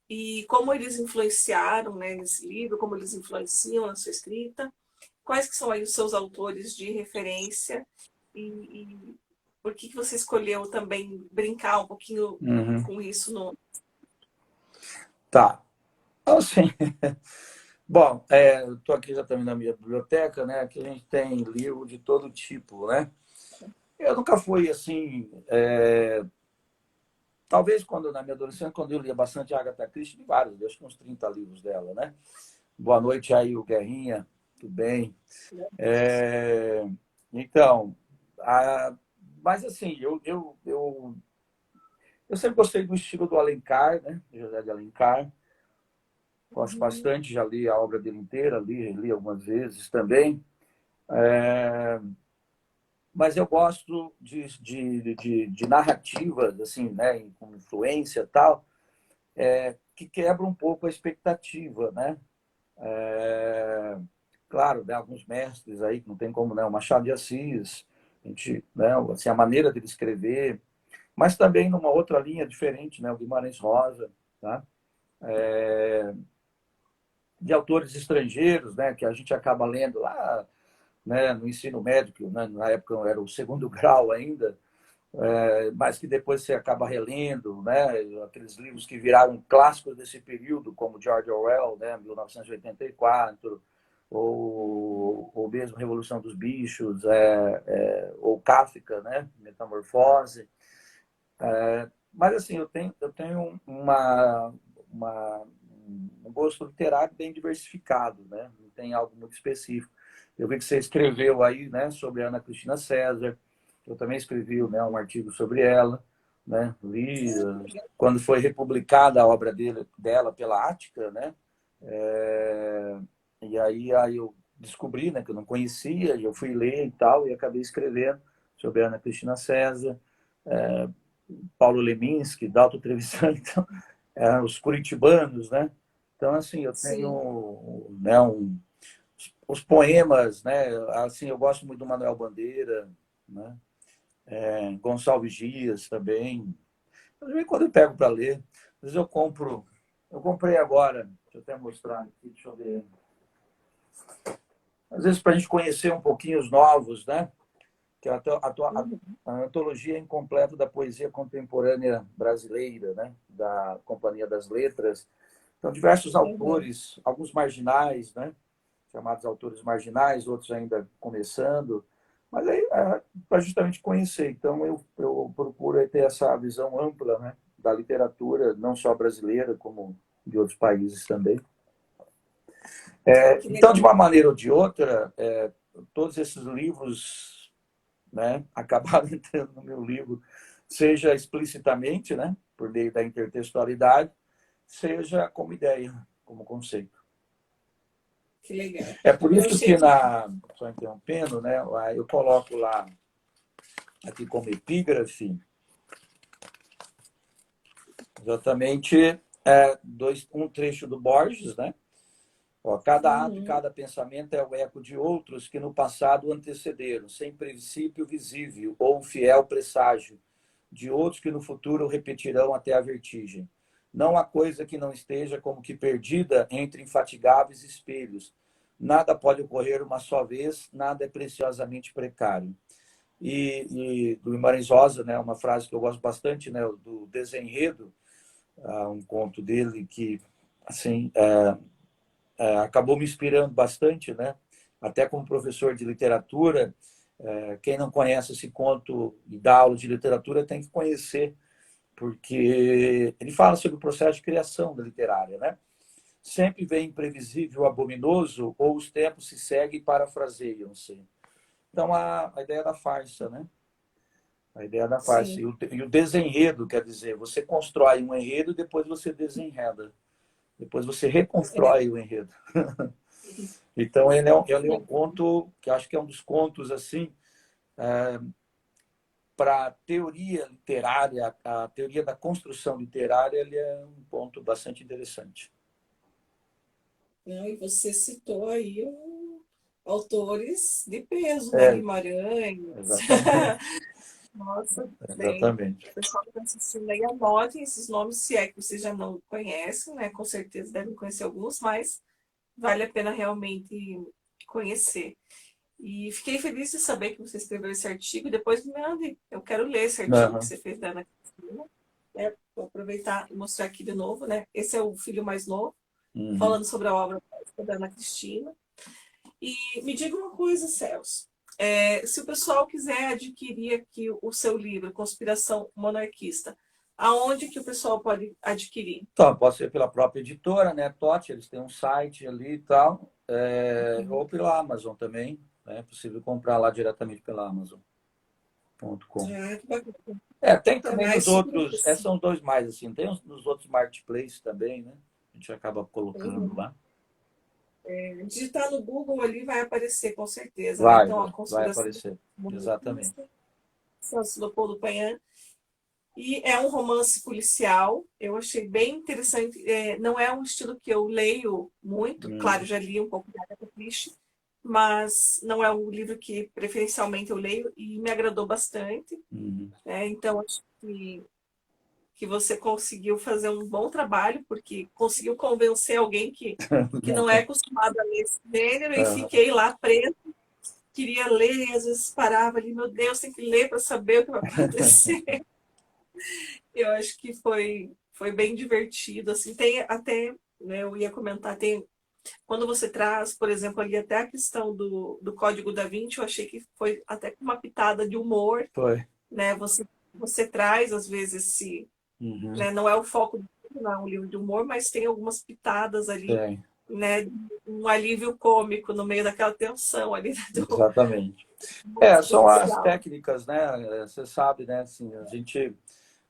e como eles influenciaram, né, nesse livro, como eles influenciam na sua escrita, quais que são aí os seus autores de referência e por que você escolheu também brincar um pouquinho Uhum. com isso no... Tá. Assim, bom, eu estou aqui já também na minha biblioteca, né? Aqui a gente tem livro de todo tipo, né? Eu nunca fui assim. Talvez quando na minha adolescência, quando eu lia bastante Agatha Christie, li vários, acho que uns 30 livros dela, né? Boa noite aí, o Guerrinha, tudo bem? É, então, a, mas assim, eu sempre gostei do estilo do Alencar, né? José de Alencar. Gosto Uhum. bastante, já li a obra dele inteira, li algumas vezes também. É, mas eu gosto de narrativas, assim, né, com influência e tal, que quebra um pouco a expectativa, né? É, claro, né, alguns mestres aí, que não tem como, né, o Machado de Assis, a gente, né, assim, a maneira dele escrever, mas também numa outra linha diferente, né, o Guimarães Rosa, tá? De autores estrangeiros, né, que a gente acaba lendo lá, né, no ensino médio, né, na época era o segundo grau ainda, mas que depois você acaba relendo, né, aqueles livros que viraram clássicos desse período, como George Orwell, né, 1984, ou mesmo Revolução dos Bichos, ou Kafka, né, Metamorfose. Mas assim, eu tenho uma, um gosto literário bem diversificado, né? Não tem algo muito específico. Eu vi que você escreveu aí, né, sobre Ana Cristina César. Eu também escrevi, né, um artigo sobre ela, né? Li quando foi republicada a obra dela pela Ática, né? É, e aí eu descobri, né, que eu não conhecia, e eu fui ler e tal, e acabei escrevendo sobre Ana Cristina César. Paulo Leminski, Dalton Trevisan, então, os curitibanos, né? Então, assim, eu Sim, tenho, né, os poemas, né? Assim, eu gosto muito do Manuel Bandeira, né? Gonçalves Dias também. Mas quando eu pego para ler, às vezes eu compro. Eu comprei agora, deixa eu até mostrar aqui, deixa eu ver. Às vezes, para a gente conhecer um pouquinho os novos, né? Que é a antologia incompleta da poesia contemporânea brasileira, né? Da Companhia das Letras. Então, diversos uhum. autores, alguns marginais, né? Chamados autores marginais, outros ainda começando, mas aí para justamente conhecer. Então, eu procuro ter essa visão ampla, né? Da literatura, não só brasileira, como de outros países também. Que Então, de legal. uma maneira ou de outra, todos esses livros, né, acabaram entrando no meu livro, seja explicitamente, né, por meio da intertextualidade, seja como ideia, como conceito. Que legal. É por Eu isso sei que que só interrompendo, né, eu coloco lá aqui como epígrafe exatamente um trecho do Borges, né? Ó, cada ato e uhum. cada pensamento é o eco de outros que no passado antecederam, sem princípio visível ou fiel presságio, de outros que no futuro repetirão até a vertigem. Não há coisa que não esteja como que perdida entre infatigáveis espelhos. Nada pode ocorrer uma só vez, nada é preciosamente precário. E do Guimarães Rosa, né, uma frase que eu gosto bastante, né, do Desenredo, um conto dele que assim acabou me inspirando bastante, né? Até como professor de literatura, quem não conhece esse conto e dá aula de literatura tem que conhecer, porque ele fala sobre o processo de criação da literária, né? Sempre vem imprevisível, abominoso, ou os tempos se seguem e parafraseiam-se. Então, a ideia da farsa, né? A ideia da farsa. Sim. E o desenredo, quer dizer, você constrói um enredo e depois você desenreda. Depois você É. reconstrói o enredo. Então, ele é um conto que acho que é um dos contos, assim, para a teoria literária, a teoria da construção literária, ele é um ponto bastante interessante. Não, e você citou aí autores de peso, né? É, Guimarães. exatamente. Nossa, bem. Exatamente. O pessoal que está assistindo aí, anotem esses nomes, se é que vocês já não conhecem, né? Com certeza devem conhecer alguns, mas vale a pena realmente conhecer. E fiquei feliz de saber que você escreveu esse artigo. Depois me mande, eu quero ler esse artigo que Uhum. você fez da Ana Cristina. Né? Vou aproveitar e mostrar aqui de novo, né? Esse é o filho mais novo, Uhum. falando sobre a obra da Ana Cristina. E me diga uma coisa, Celso. Se o pessoal quiser adquirir aqui o seu livro, Conspiração Monarquista, aonde que o pessoal pode adquirir? Então, pode ser pela própria editora, né? TOT, eles têm um site ali e tal, ou pela Amazon também, né? É possível comprar lá diretamente pela Amazon.com. Ah, que bacana. Tem É também nos mais super outros, acessível. são dois mais assim, tem nos outros marketplaces também, né? A gente acaba colocando lá. Digitar no Google ali vai aparecer com certeza, né? Vai, Então, a vai Conspiração aparecer. Exatamente. Monarquista, Celso Leopoldo Payan. E é um romance policial. Eu achei bem interessante. Não é um estilo que eu leio muito. Claro, Uhum. já li um pouco de Agatha Christie, mas não é um livro que preferencialmente eu leio e me agradou bastante. Uhum. Né? Então, acho que você conseguiu fazer um bom trabalho, porque conseguiu convencer alguém que não é acostumado a ler esse gênero e Uhum. fiquei lá presa, queria ler e às vezes parava ali, meu Deus, tem que ler para saber o que vai acontecer. Eu acho que foi bem divertido, assim, tem até, né, eu ia comentar, tem, quando você traz, por exemplo, ali até a questão do Código da Vinci, eu achei que foi até com uma pitada de humor, Foi. né, você traz, às vezes, esse, Uhum. né, não é o foco do livro, não é um livro de humor, mas tem algumas pitadas ali, Tem, né, um alívio cômico no meio daquela tensão ali do exatamente. São as policial. técnicas, né? Você sabe, né? Assim, a gente,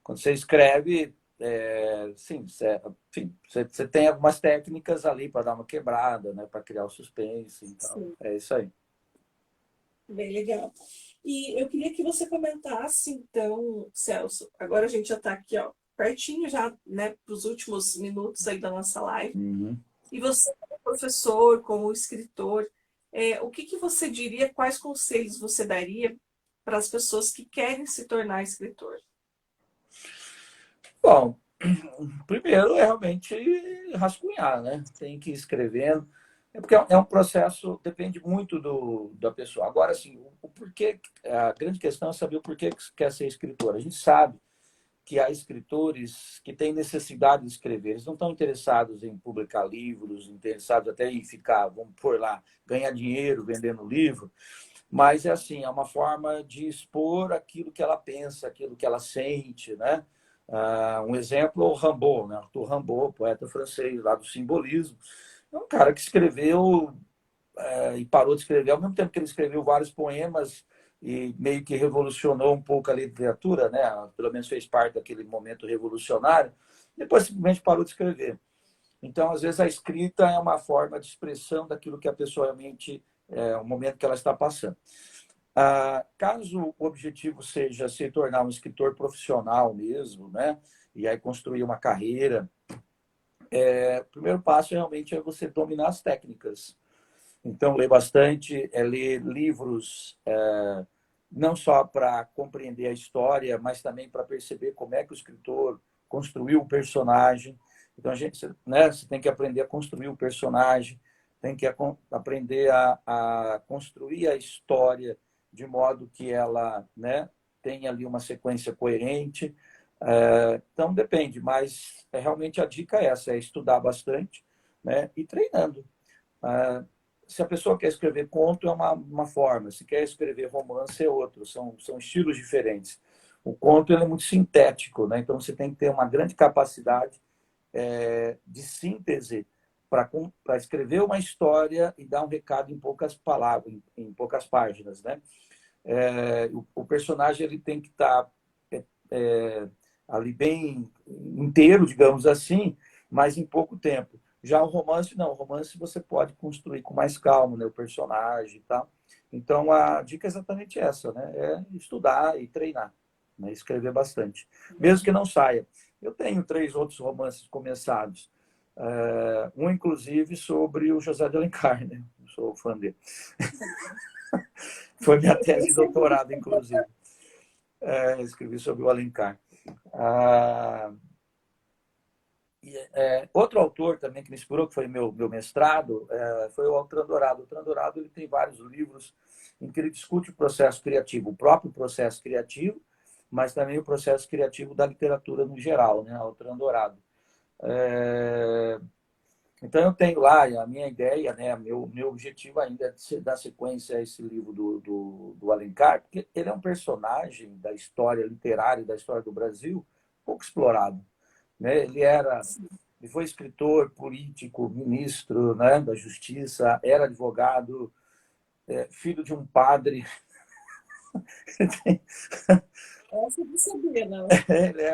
quando você escreve, sim, enfim, você tem algumas técnicas ali para dar uma quebrada, né? Para criar o suspense, então, Sim. é isso aí. Bem legal. E eu queria que você comentasse, então, Celso, agora a gente já está aqui, ó, pertinho já, né, para os últimos minutos aí da nossa live. Uhum. E você, como professor, como escritor, o que que você diria, quais conselhos você daria para as pessoas que querem se tornar escritor? Bom, primeiro é realmente rascunhar, né? Tem que ir escrevendo. É porque é um processo, depende muito da pessoa. Agora, assim, o porquê, a grande questão é saber o porquê que quer ser escritor. A gente sabe que há escritores que têm necessidade de escrever. Eles não estão interessados em publicar livros, interessados até em ficar, vamos pôr lá, ganhar dinheiro vendendo livro, mas é assim, é uma forma de expor aquilo que ela pensa, aquilo que ela sente, né? Um exemplo, o Rimbaud, né? Arthur Rimbaud, poeta francês lá do simbolismo, é um cara que escreveu e parou de escrever ao mesmo tempo que ele escreveu vários poemas e meio que revolucionou um pouco a literatura, né? Pelo menos fez parte daquele momento revolucionário. Depois simplesmente parou de escrever. Então, às vezes a escrita é uma forma de expressão daquilo que a pessoa realmente o momento que ela está passando. Caso o objetivo seja se tornar um escritor profissional mesmo, né? E aí construir uma carreira, o primeiro passo realmente é você dominar as técnicas. Então, ler bastante, ler livros não só para compreender a história, mas também para perceber como é que o escritor construiu o personagem. Então, você tem que aprender a construir o personagem, tem que aprender a construir a história de modo que ela, né, tenha ali uma sequência coerente. Então, depende, mas realmente a dica é essa, é estudar bastante, né, e treinando. Ah, Se a pessoa quer escrever conto, é uma forma. Se quer escrever romance, é outra. São estilos diferentes. O conto ele é muito sintético, né? Então você tem que ter uma grande capacidade de síntese para escrever uma história e dar um recado em poucas palavras, em poucas páginas, né? o personagem ele tem que estar ali bem inteiro, digamos assim, mas em pouco tempo. Já o romance, não. O romance você pode construir com mais calma, né? O personagem e tal. Então, a dica é exatamente essa, né? É estudar e treinar, né? Escrever bastante. Mesmo que não saia. Eu tenho 3 outros romances começados. Um, inclusive, sobre o José de Alencar, né? Eu sou fã dele. Foi minha tese de doutorado, inclusive. Escrevi sobre o Alencar. Ah, outro autor também que me inspirou, que foi meu mestrado, foi o Altran Dourado. O Altran Dourado ele tem vários livros em que ele discute o processo criativo, o próprio processo criativo, mas também o processo criativo da literatura no geral, né? Altran Dourado. Então, eu tenho lá a minha ideia, né? Meu objetivo ainda é de dar sequência a esse livro do Alencar, porque ele é um personagem da história literária, da história do Brasil, pouco explorado, né? Ele foi escritor, político, ministro, né, da Justiça, era advogado, filho de um padre. Essa eu não sabia, não.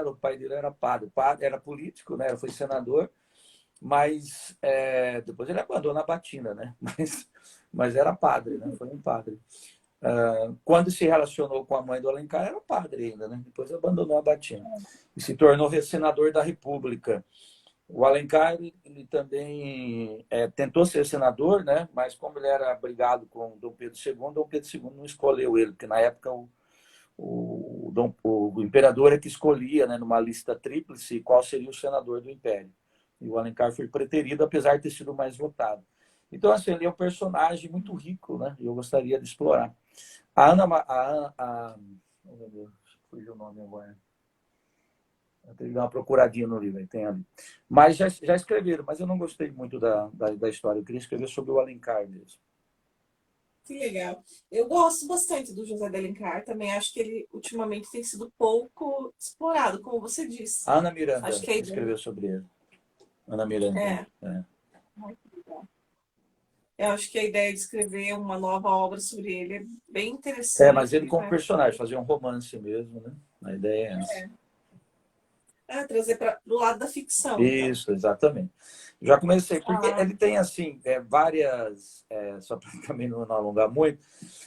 O pai dele era padre, era político, né? Foi senador, mas depois ele abandonou a batina, né? Mas era padre, né? Foi um padre. Quando se relacionou com a mãe do Alencar, era padre ainda, né? Depois abandonou a batina e se tornou senador da República. O Alencar ele também tentou ser senador, né? Mas como ele era brigado com Dom Pedro II, Dom Pedro II não escolheu ele, porque na época o imperador é que escolhia, né, numa lista tríplice, qual seria o senador do império. E o Alencar foi preterido, apesar de ter sido mais votado. Então, assim, ele é um personagem muito rico, né? E eu gostaria de explorar. A Ana... Oh, meu Deus, fugiu o nome agora. Eu tenho que dar uma procuradinha no livro, tem ali. Mas já escreveram, mas eu não gostei muito da história. Eu queria escrever sobre o Alencar mesmo. Que legal. Eu gosto bastante do José de Alencar, também acho que ele ultimamente tem sido pouco explorado, como você disse. A Ana Acho Miranda que a ideia escreveu sobre ele. Ana Miranda. é, eu acho que a ideia de escrever uma nova obra sobre ele é bem Mas ele interessante, como né? personagem, fazer um romance mesmo, né? A ideia é essa. Trazer para o lado da ficção, então. Isso, exatamente. Já comecei, porque Ah, ele tem, assim, várias, só para também não alongar muito,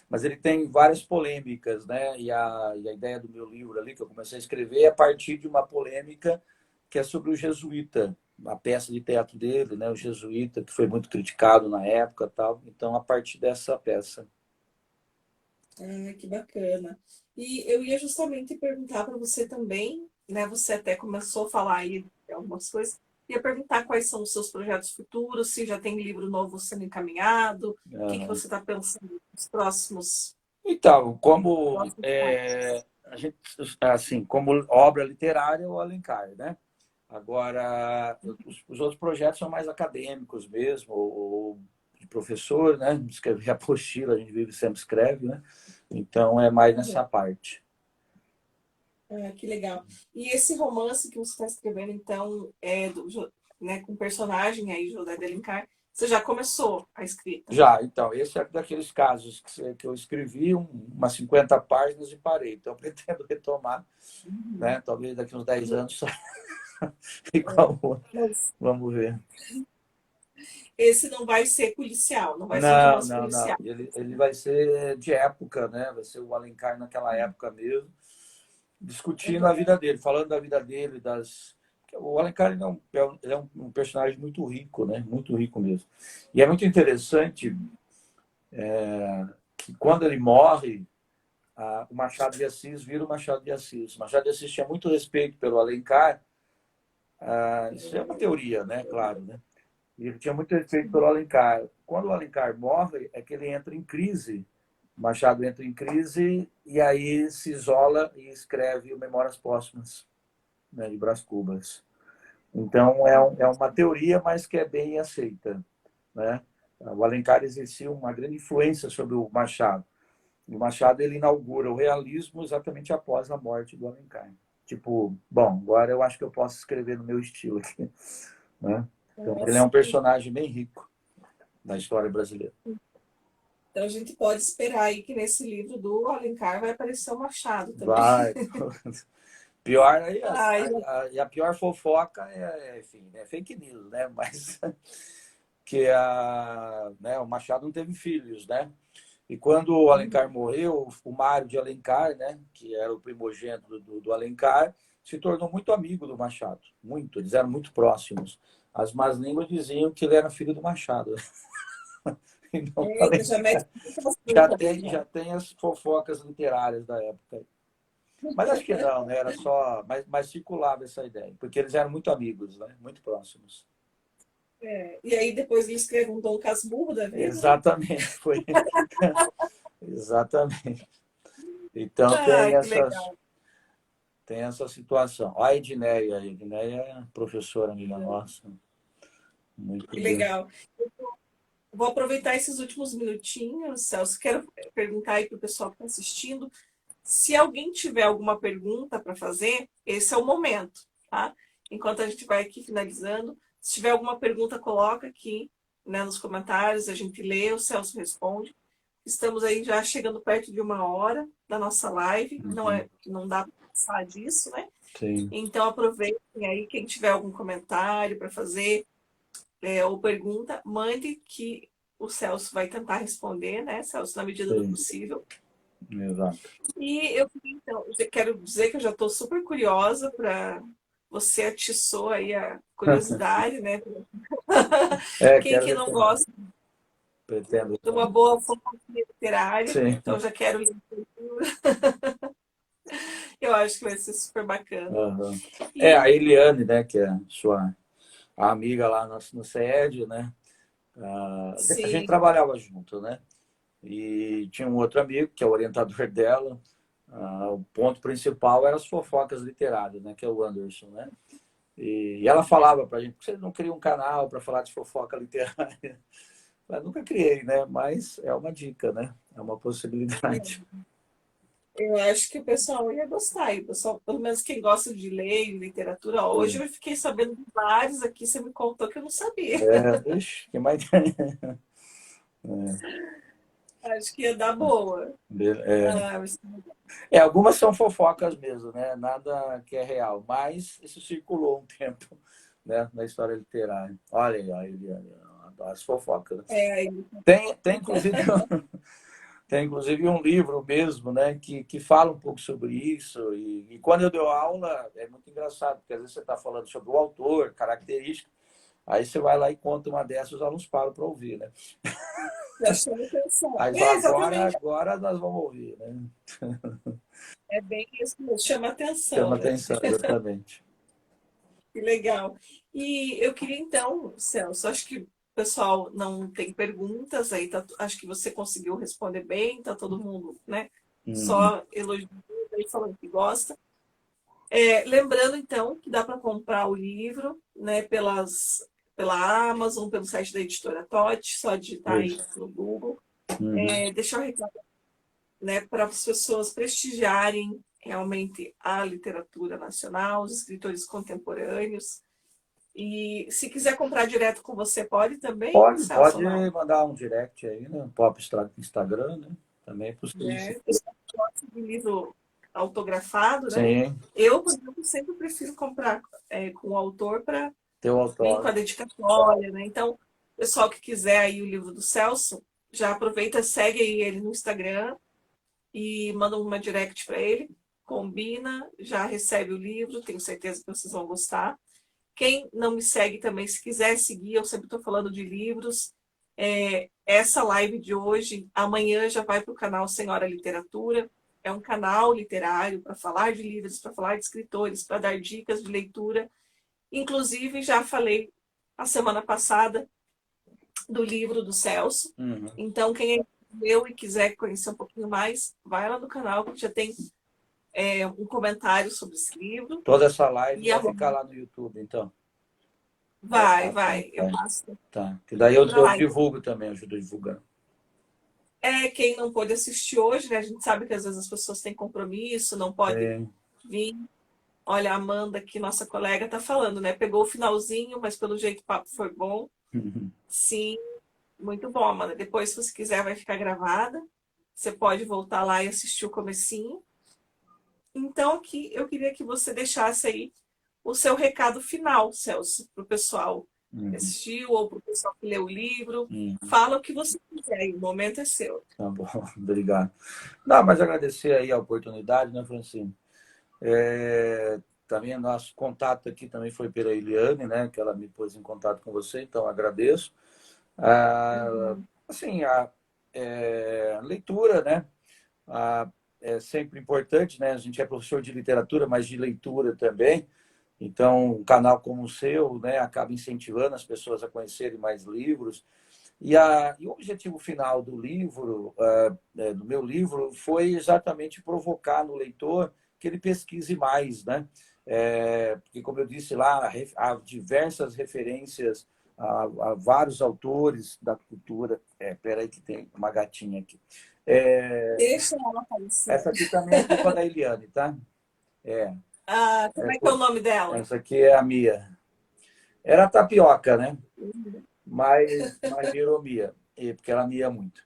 mas ele tem várias polêmicas, né? E a ideia do meu livro ali, que eu comecei a escrever, é a partir de uma polêmica que é sobre o Jesuíta, a peça de teatro dele, né? O Jesuíta, que foi muito criticado na época tal. Então, a partir dessa peça. que bacana. E eu ia justamente perguntar para você também, né? Você até começou a falar aí de algumas coisas. Ia perguntar quais são os seus projetos futuros, se já tem livro novo sendo encaminhado, o que que Ah, você está pensando nos próximos, então, como próximos passos. a gente, assim, como obra literária, o Alencar, né? Agora, os outros projetos são mais acadêmicos mesmo, ou de professor, né? Escrever apostila, a gente vive sempre escreve, né? Então, é mais nessa parte. Que legal. E esse romance que você está escrevendo, então, né, com personagem aí, José de Alencar, você já começou a escrita? Já, então, esse é daqueles casos que eu escrevi umas 50 páginas e parei. Então, eu pretendo retomar, né? Talvez daqui uns 10 anos igual o outro. Mas Vamos ver. esse não vai ser policial, não vai ser um Não, romance não, não. policial. Ele vai ser de época, né? Vai ser o Alencar naquela época mesmo, discutindo a vida dele, falando da vida dele, das. O Alencar ele é um personagem muito rico, né? Muito rico mesmo. E é muito interessante que quando ele morre, o Machado de Assis vira o Machado de Assis. O Machado de Assis tinha muito respeito pelo Alencar. Isso é uma teoria, né? Claro, né? E ele tinha muito respeito pelo Alencar. Quando o Alencar morre, é que ele entra em crise. O Machado entra em crise e aí se isola e escreve o Memórias Póstumas, né, de Brás Cubas. Então, é uma teoria, mas que é bem aceita, né? O Alencar exercia uma grande influência sobre o Machado. O Machado ele inaugura o realismo exatamente após a morte do Alencar. Tipo, bom, agora eu acho que eu posso escrever no meu estilo aqui, né? Então, ele é um Sim. personagem bem rico da história brasileira. Então a gente pode esperar aí que nesse livro do Alencar vai aparecer o Machado também. Vai. Pior aí, Ai, e a pior fofoca enfim, é fake news, né? Mas que né, o Machado não teve filhos, né? E quando o Alencar morreu, o Mário de Alencar, né, que era o primogênito do Alencar, se tornou muito amigo do Machado. Muito, eles eram muito próximos. As más línguas diziam que ele era filho do Machado. Então, eita, já mete já tem as fofocas literárias da época. Mas acho que não, né? Era só. Mas circulava essa ideia, porque eles eram muito amigos, né? Muito próximos. E aí depois ele escreveu um Dom Casmurro da vida, né? Exatamente, foi. Exatamente. Então Ai, que legal. tem essa situação. A Edneia é professora amiga nossa. Muito Que bem. legal. Vou aproveitar esses últimos minutinhos, Celso. Quero perguntar aí para o pessoal que está assistindo. Se alguém tiver alguma pergunta para fazer, esse é o momento, tá? Enquanto a gente vai aqui finalizando, se tiver alguma pergunta, coloca aqui, né, nos comentários, a gente lê, o Celso responde. Estamos aí já chegando perto de 1 hora da nossa live, não dá para passar disso, né? Sim. Então aproveitem aí, quem tiver algum comentário para fazer ou pergunta, mande que o Celso vai tentar responder, né, Celso, na medida do possível. Exato. E eu então, quero dizer que eu já estou super curiosa para você atiçou aí a curiosidade, né? Quem que não gosta Pretendo. de uma boa fofoca literária? Sim. Então já quero ler. Eu acho que vai ser super bacana. Uhum. A Eliane, né, que é sua amiga lá no CED, né? A gente trabalhava junto, né? E tinha um outro amigo, que é o orientador dela. O ponto principal era as fofocas literárias, né? Que é o Anderson, né? E ela falava pra gente, por que você não cria um canal para falar de fofoca literária? Eu nunca criei, né? Mas é uma dica, né? É uma possibilidade. Eu acho que o pessoal ia gostar. E o pessoal, pelo menos quem gosta de ler e literatura, hoje eu fiquei sabendo de vários aqui, você me contou que eu não sabia. Ixi, que mais. Acho que ia dar boa. Algumas são fofocas mesmo, né? Nada que é real, mas isso circulou um tempo, né? Na história literária. Olha aí, Eliane, as fofocas. Tem inclusive tem inclusive um livro mesmo, né, que fala um pouco sobre isso. E quando eu dou aula, é muito engraçado, porque às vezes você está falando sobre o autor, característica, aí você vai lá e conta uma dessas, os alunos param para ouvir, né? Já chama atenção. Aí agora nós vamos ouvir, né? É bem isso, chama atenção. Chama atenção, exatamente. Que legal. E eu queria então, Celso, acho que o pessoal não tem perguntas aí, acho que você conseguiu responder bem, tá todo mundo, né? Só elogiando e falando que gosta. Lembrando então que dá para comprar o livro, né, pela Amazon, pelo site da editora Totti, só digitar aí no Google. Deixar o recado, né, para as pessoas prestigiarem realmente a literatura nacional, os escritores contemporâneos. E se quiser comprar direto com você, pode também? Pode Não? mandar um direct aí, né? Pop Instagram, né? Também é possível. Gosto de livro autografado, né? Sim. Eu, por exemplo, sempre prefiro comprar com o autor para vir com a dedicatória, né? Então, pessoal que quiser aí o livro do Celso, já aproveita, segue aí ele no Instagram e manda uma direct para ele, combina, já recebe o livro, tenho certeza que vocês vão gostar. Quem não me segue também, se quiser seguir, eu sempre estou falando de livros. Essa live de hoje, amanhã já vai para o canal Senhora Literatura. É um canal literário para falar de livros, para falar de escritores, para dar dicas de leitura. Inclusive, já falei a semana passada do livro do Celso. Então, quem leu e quiser conhecer um pouquinho mais, vai lá no canal, que já tem um comentário sobre esse livro. Toda essa live vai ficar lá no YouTube, então? Vai. Eu passo. Tá. Que daí eu divulgo também, ajudo a divulgar. Quem não pôde assistir hoje, né? A gente sabe que às vezes as pessoas têm compromisso, não pode vir. Olha, a Amanda, que nossa colega, tá falando, né? Pegou o finalzinho, mas pelo jeito o papo foi bom. Sim, Muito bom, Amanda. Depois, se você quiser, vai ficar gravada. Você pode voltar lá e assistir o comecinho. Então, eu queria que você deixasse aí o seu recado final, Celso, para o pessoal que Uhum. assistiu ou para o pessoal que leu o livro. Uhum. Fala o que você quiser, aí, o momento é seu. Tá bom, obrigado. Não, mas agradecer aí a oportunidade, né, Francine? Também nosso contato aqui também foi pela Eliane, né, que ela me pôs em contato com você, então agradeço. Uhum. Assim, a leitura, né, é sempre importante, né? A gente é professor de literatura, mas de leitura também. Então, um canal como o seu, né, acaba incentivando as pessoas a conhecerem mais livros. E o objetivo final do livro, do meu livro, foi exatamente provocar no leitor que ele pesquise mais, né? Porque, como eu disse lá, há diversas referências a vários autores da cultura. Peraí que tem uma gatinha aqui. Deixa ela aparecer. Essa aqui também é culpa da Eliane, tá? É, Ah, como é que é o nome dela? essa aqui é a Mia. Era a tapioca, né? Uhum. Mas virou Mia, porque ela mia muito.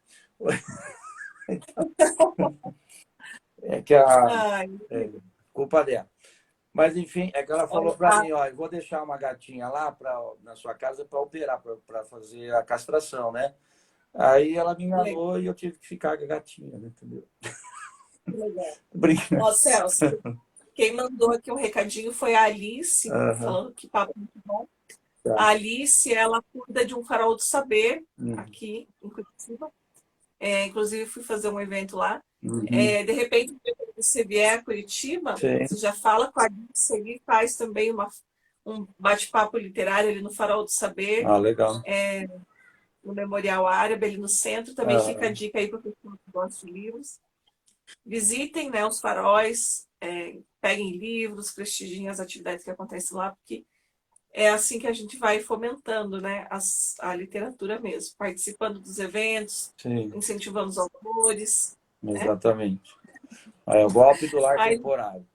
É que Ai, é, culpa dela. Mas, enfim, é que ela falou olha, para mim, ó, eu vou deixar uma gatinha lá na sua casa para operar, para fazer a castração, né? Aí ela me legal, enganou e eu tive que ficar com a gatinha, né? Entendeu? legal. Brinca. Ó, Celso, quem mandou aqui um recadinho foi a Alice, Aham, falando que papo muito bom. tá. A Alice, ela cuida de um farol do saber Uhum, aqui em Curitiba. Inclusive, fui fazer um evento lá. uhum, De repente, quando você vier a Curitiba, sim. você já fala com a Alice e faz também um bate-papo literário ali no Farol do Saber, Ah, legal. no Memorial Árabe, ali no centro. Também fica a Aham, dica aí para o pessoal que gosta de livros. Visitem, né, os faróis, peguem livros, prestigiem as atividades que acontecem lá, porque é assim que a gente vai fomentando, né, a literatura mesmo, participando dos eventos, sim, incentivando os autores, né? exatamente. É o golpe do lar Aí temporário.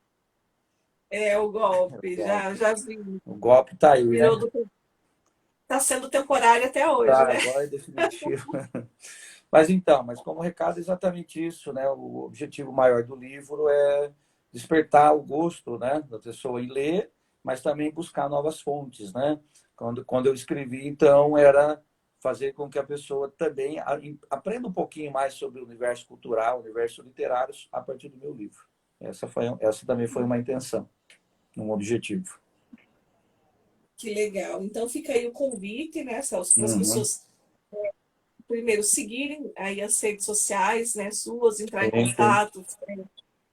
é o O golpe, já, golpe. já vi, O golpe tá aí, virou né? do, tá sendo temporário até hoje, Tá, né? agora é definitivo. Mas como recado é exatamente isso, né? O objetivo maior do livro é despertar o gosto, né, da pessoa em ler, mas também buscar novas fontes, né? Quando eu escrevi, então, era fazer com que a pessoa também aprenda um pouquinho mais sobre o universo cultural, o universo literário, a partir do meu livro. Essa também foi uma intenção, um objetivo. Que legal. Então fica aí o convite, né, Celso, para as Uhum. pessoas primeiro seguirem aí as redes sociais, né, suas, entrar em Sim, sim. contato,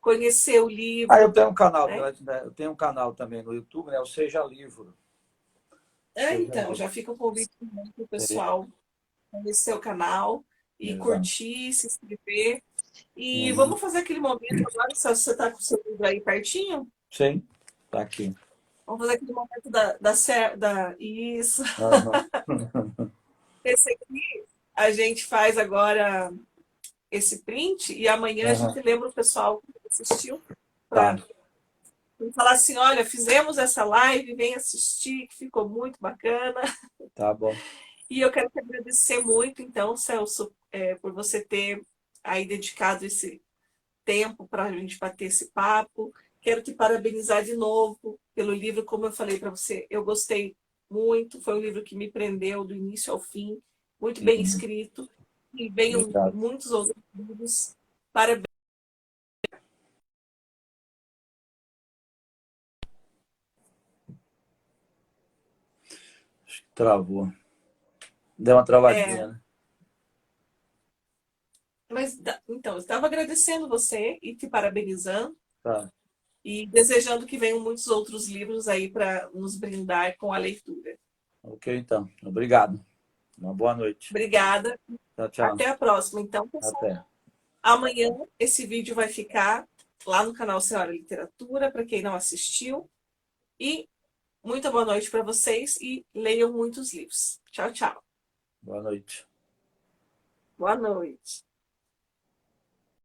conhecer o Eu livro, tenho um canal, né? né, eu tenho um canal também no YouTube, né? O Seja Livro. Seja Então, Livro. já fica o convite para o Sim, pessoal conhecer o canal e exato. curtir, se inscrever. E Uhum. vamos fazer aquele momento agora, se você está com o seu livro aí pertinho, Sim, tá aqui. vamos fazer aquele momento isso. Aham. Esse aqui a gente faz agora esse print e amanhã a Aham. gente lembra o pessoal que assistiu Tá, para falar assim, olha, fizemos essa live, vem assistir, que ficou muito bacana. tá bom. E eu quero te agradecer muito, então, Celso, por você ter aí dedicado esse tempo para a gente bater esse papo. Quero te parabenizar de novo pelo livro, como eu falei para você, eu gostei muito, foi um livro que me prendeu do início ao fim, muito bem Uhum. escrito, e venham Obrigado. muitos outros livros. Parabéns. Acho que travou. Deu uma É, travadinha, né? então, eu estava agradecendo você e te parabenizando Tá. e desejando que venham muitos outros livros aí para nos brindar com a leitura. Ok, então. Obrigado. Uma boa noite. Obrigada. Tchau, tchau. Até a próxima. Então, pessoal, Até. amanhã esse vídeo vai ficar lá no canal Senhora Literatura, para quem não assistiu. E muita boa noite para vocês e leiam muitos livros. Tchau, tchau. Boa noite. Boa noite.